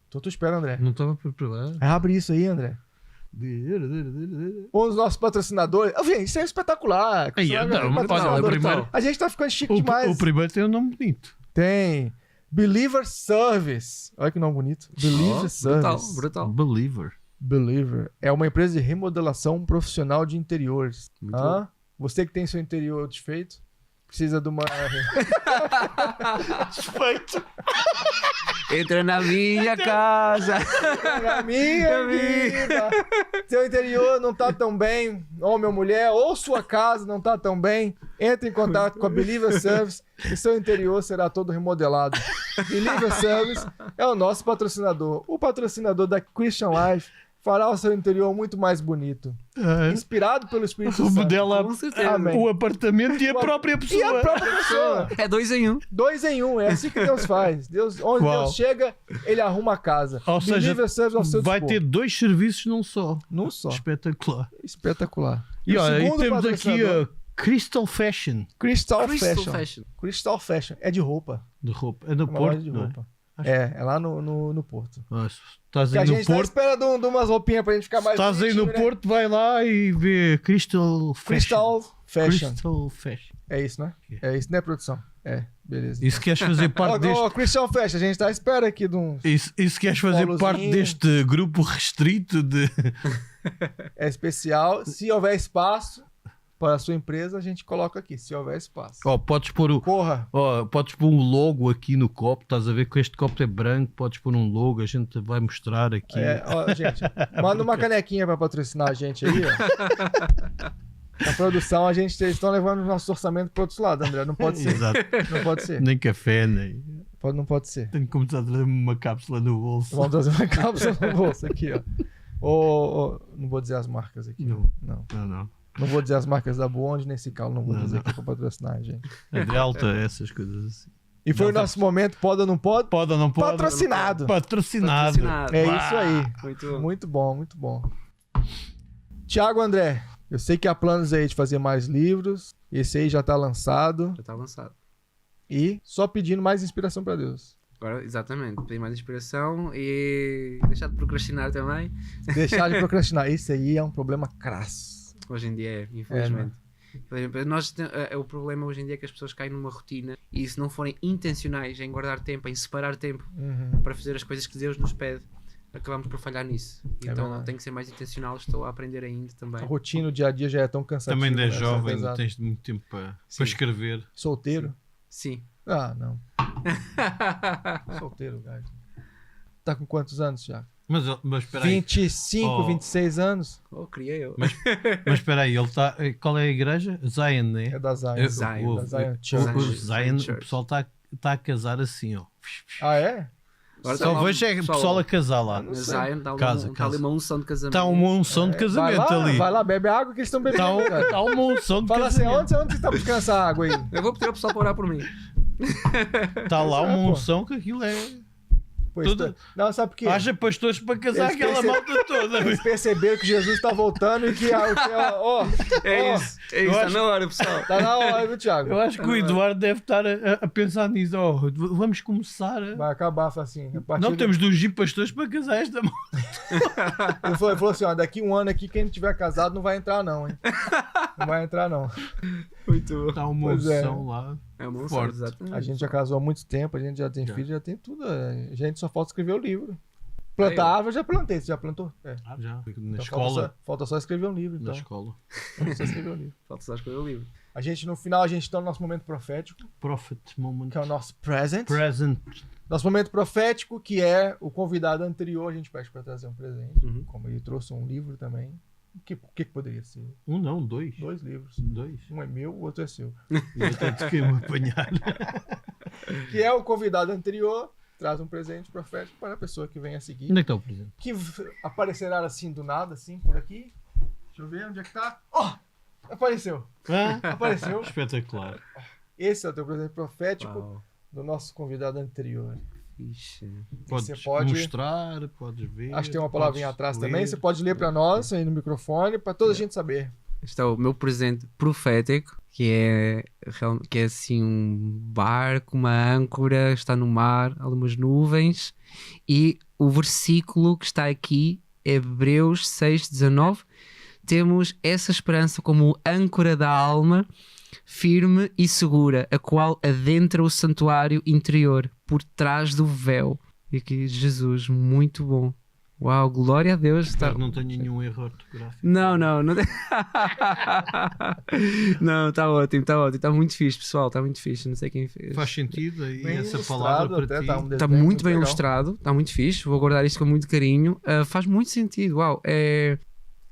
Tô te esperando, André. Não estava preparado. Abre isso aí, André. Um dos nossos patrocinadores. Isso é espetacular. A gente tá ficando chique demais. O primeiro tem um nome bonito. Tem. Believer Service. Olha que nome bonito. Believer Service. Brutal. Believer. É uma empresa de remodelação profissional de interiores. Você que tem seu interior desfeito, precisa de uma... Desfeito. Entra na minha casa. Na minha vida. Seu interior não tá tão bem, homem ou mulher, ou sua casa não tá tão bem, entre em contato com a Believer Service e seu interior será todo remodelado. Believer Service é o nosso patrocinador. O patrocinador da Christian Life fará o seu interior muito mais bonito. Inspirado pelo Espírito O Santo. dela, Com certeza. Amém. o apartamento e a própria pessoa. E a própria pessoa. É 2 em 1. 2 em 1, é assim que Deus faz. Onde Uau. Deus chega, ele arruma a casa. Ou seja, Believer Service ao seu vai dispor. ter 2 serviços num só. Num só. Espetacular. Espetacular. E o olha, e segundo temos aqui patrocinador, a Crystal Fashion Crystal Crystal Fashion. Fashion. Crystal Fashion. É de roupa. de roupa. É no É uma Porto, loja de não é? roupa. É lá no Porto. Ah, se estás Que a aí no gente tá à Porto, espera de umas roupinhas pra gente ficar mais estás aí no bonitinho, né? Porto, vai lá e vê Crystal Fashion. Crystal Fashion. Crystal Fashion. É isso, né? É isso, né, produção? É, beleza. E se queres fazer parte deste... Ó, Crystal Fashion, a gente tá à espera aqui de uns... E se queres fazer Polozinho. parte deste grupo restrito de... É especial. Se houver espaço para a sua empresa, a gente coloca aqui. Se houver espaço. Ó, podes pôr o... Corra. Ó, podes pôr um logo aqui no copo, estás a ver que este copo é branco, podes pôr um logo, a gente vai mostrar aqui. É, ó, gente, manda uma canequinha para patrocinar a gente aí, ó. A produção, eles estão levando o nosso orçamento para outro lado, André. Não pode ser. Exato. Não pode ser. Nem café, nem... Não pode ser. Tenho que começar a trazer uma cápsula no bolso. Vamos trazer uma cápsula no bolso aqui, ó. Não vou dizer as marcas aqui. Não. Não. Não vou dizer as marcas da Bond, nem Cical, não vou Não, dizer não. aqui para patrocinar a gente. É de alta, essas coisas assim. E foi o nosso momento, pode ou não pode? Pode ou não pode? Patrocinado. Patrocinado. É isso aí. Muito. Muito bom, muito bom. Tiago André, eu sei que há planos aí de fazer mais livros. Esse aí já tá lançado. Já está lançado. E só pedindo mais inspiração para Deus. Agora, exatamente, pedir mais inspiração e deixar de procrastinar também. Deixar de procrastinar. Esse aí é um problema crasso. Hoje em dia é, infelizmente. O problema hoje em dia é que as pessoas caem numa rotina e se não forem intencionais em guardar tempo, em separar tempo Uhum. para fazer as coisas que Deus nos pede, acabamos por falhar nisso. É Então verdade. tem que ser mais intencional, estou a aprender ainda também. A rotina, o dia a dia já é tão cansativo. Também és né? jovem, Pesado. tens muito tempo para Sim. escrever. Solteiro? Sim. Ah, não. Solteiro, gajo. Tá com quantos anos, Tiago? Mas espera aí. 25, Oh. 26 anos? Oh, criei eu. Mas espera aí, ele está. Qual é a igreja? Zion, né? É da Zion. Eu- Zion. Da Zion O Church. Zion, Church. o pessoal está a casar assim, ó. Ah, é? Agora Só tá vejo é o pessoal a casar lá. Não Na sei. Zion está Casa. ali uma unção de casamento. Está uma unção de casamento ali. Vai lá, bebe água que eles estão bebendo. cara. Está uma unção de Fala assim, casamento. onde você tá buscando essa água aí? Eu vou pedir ao pessoal para orar por mim. Está lá Pois é, uma pô. unção que aquilo é. Pois Tudo- tá- Não, sabe por quê? Haja pastores para casar Eles aquela malta toda. Eles perceberam que Jesus tá voltando e que ó, É ó, isso, é eu isso, está acho- na hora, pessoal. tá na hora, viu, Thiago? Eu acho que o Eduardo deve estar a pensar nisso. Oh, vamos começar a... Vai acabar assim. A partir Não, do- temos de ungir pastores para casar esta malta. Ele falou assim, ó, daqui um ano aqui, quem não tiver casado não vai entrar não, hein? Não vai entrar não. Muito bom. Está uma Pois é. unção lá. É uma unção, Forte. exatamente. A gente já casou há muito tempo, a gente já tem Já. filho, já tem tudo. A gente só falta escrever o livro. Plantar árvore eu já plantei, você já plantou? É. Já. Na Então escola. Falta só escrever um livro, Na então. escola. Falta só escrever um livro. Falta só escolher o livro. A gente, no final, a gente tá no nosso momento profético, Prophet moment. que é o nosso present. Present. Nosso momento profético, que é o convidado anterior, a gente pede para trazer um presente. Uhum. Como ele trouxe um livro também. O que poderia ser? Um não, dois. 2 livros. Dois. Um é meu, o outro é seu. E até te queimo apanhar. Que é o convidado anterior, traz um presente profético para a pessoa que vem a seguir. Onde é que está o presente? Que aparecerá assim do nada, assim, por aqui. Deixa eu ver onde é que tá. Ó! Apareceu. Hã? Apareceu. Espetacular. Esse é o teu presente profético Uau. do nosso convidado anterior. Ixi. Podes Você pode- mostrar, podes ver. Acho que tem uma palavrinha podes atrás ler. também. Você pode ler para nós aí no microfone, para toda a gente saber. Este é o meu presente profético, que é assim um barco, uma âncora, está no mar, algumas nuvens, e o versículo que está aqui é Hebreus 6:19. Temos essa esperança como âncora da alma, firme e segura, a qual adentra o santuário interior, por trás do véu. E aqui Jesus, muito bom. Uau, glória a Deus. Está... Espero que não tenha nenhum erro ortográfico. Não. Não, está ótimo, está muito fixe, pessoal, está muito fixe, não sei quem fez. Faz sentido aí Bem essa ilustrado palavra para até, ti. tá um Está desenho muito bem legal. ilustrado, está muito fixe, vou guardar isto com muito carinho. Faz muito sentido, uau, é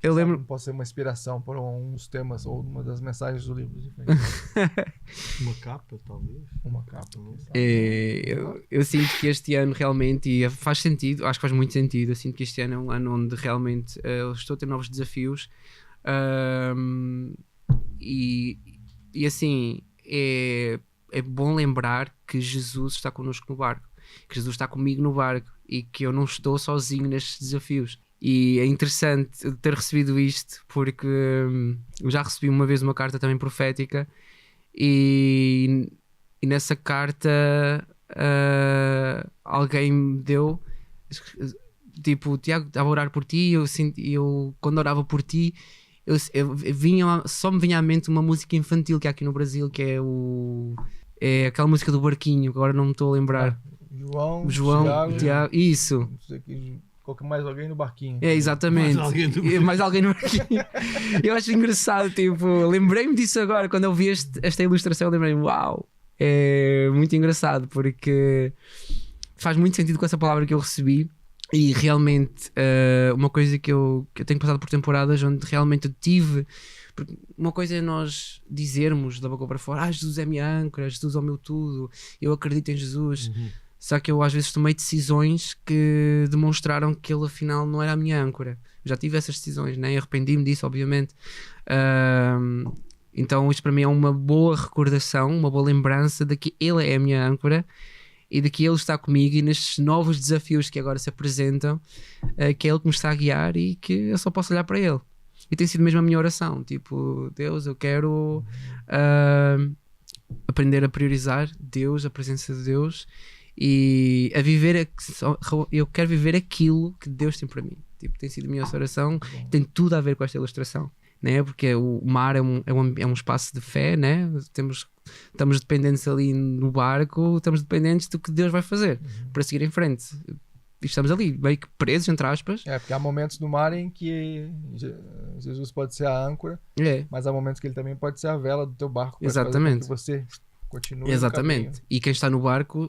Eu lembro. Pode ser uma inspiração para um dos temas ou uma das mensagens do livro. Uma capa, talvez. Uma capa. Eu sinto que este ano realmente, e faz sentido, acho que faz muito sentido. Eu sinto que este ano é um ano onde realmente eu estou a ter novos desafios. E assim, é bom lembrar que Jesus está connosco no barco, que Jesus está comigo no barco e que eu não estou sozinho nestes desafios. E é interessante ter recebido isto, porque eu já recebi uma vez uma carta também profética e nessa carta alguém me deu, tipo, Tiago, estava a orar por ti, eu quando orava por ti só me vinha à mente uma música infantil que há aqui no Brasil, que é aquela música do barquinho, agora não me estou a lembrar. João, Tiago, isso. Não sei que coloca mais alguém no barquinho. É, exatamente. Mais alguém no barquinho. Eu acho engraçado, tipo, lembrei-me disso agora, quando eu vi esta ilustração, lembrei-me, uau, é muito engraçado, porque faz muito sentido com essa palavra que eu recebi. E realmente uma coisa que eu tenho passado por temporadas onde realmente eu tive, porque uma coisa é nós dizermos da boca para fora, Jesus é a minha âncora, Jesus é o meu tudo, eu acredito em Jesus. Só que eu às vezes tomei decisões que demonstraram que ele afinal não era a minha âncora. Já tive essas decisões, né? Arrependi-me disso, obviamente. Então isto para mim é uma boa recordação, uma boa lembrança de que ele é a minha âncora e de que ele está comigo, e nestes novos desafios que agora se apresentam, que é ele que me está a guiar e que eu só posso olhar para ele. E tem sido mesmo a minha oração, tipo, Deus, eu quero aprender a priorizar Deus, a presença de Deus, e a viver, eu quero viver aquilo que Deus tem para mim. Tipo, tem sido a minha oração, tem tudo a ver com esta ilustração, né? Porque o mar é um espaço de fé, né? Estamos dependentes ali no barco, estamos dependentes do que Deus vai fazer para seguir em frente. E estamos ali, meio que presos, entre aspas. Porque há momentos no mar em que Jesus pode ser a âncora, mas há momentos que ele também pode ser a vela do teu barco. Exatamente. Para que você continue. Exatamente. E quem está no barco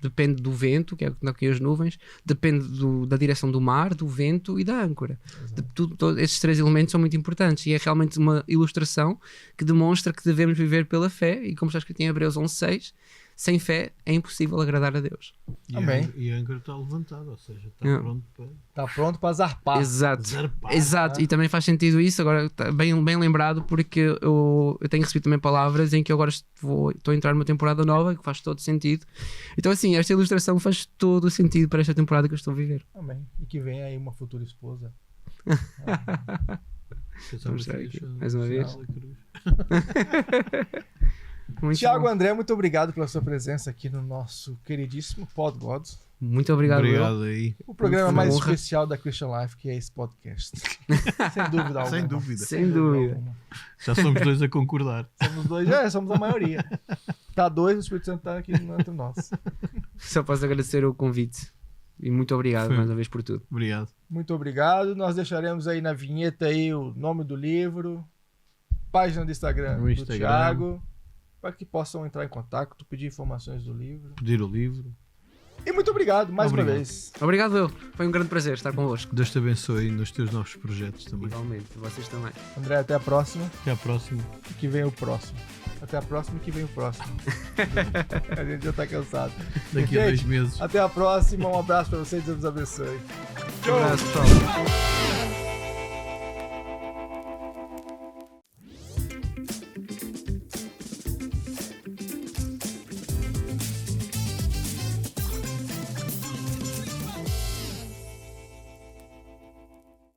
depende do vento, que é aqui as nuvens, depende da direção do mar, do vento e da âncora. Esses três elementos são muito importantes, e é realmente uma ilustração que demonstra que devemos viver pela fé, e como está escrito em Hebreus 11:6, sem fé é impossível agradar a Deus. Amém. E a âncora está levantada, ou seja, está pronto para zarpar. Exato. E também faz sentido isso, agora está bem lembrado, porque eu tenho recebido também palavras em que eu agora estou a entrar numa temporada nova, que faz todo sentido. Então assim, esta ilustração faz todo o sentido para esta temporada que eu estou a viver. Amém. E que vem aí uma futura esposa. Vamos aqui, mais uma vez. Tiago André, muito obrigado pela sua presença aqui no nosso queridíssimo Pod Gods. Muito obrigado aí. O programa mais especial da Christian Life, que é esse podcast. Sem dúvida alguma. Sem dúvida. Já somos dois a concordar. Somos a maioria. Tá dois, o Espírito Santo tá aqui entre nós. Só posso agradecer o convite. E muito obrigado mais uma vez por tudo. Obrigado. Muito obrigado. Nós deixaremos aí na vinheta aí o nome do livro, página do Instagram do Tiago, para que possam entrar em contato, pedir informações do livro. Pedir o livro. E muito obrigado mais uma vez. Obrigado eu. Foi um grande prazer estar convosco. Deus te abençoe nos teus novos projetos também. Igualmente, vocês também. André, até a próxima. Até a próxima. E que vem o próximo. Até a próxima e que vem o próximo. A gente já tá cansado. Daqui a 2 meses. Até a próxima. Um abraço para vocês. Deus nos abençoe. Um abraço, pessoal.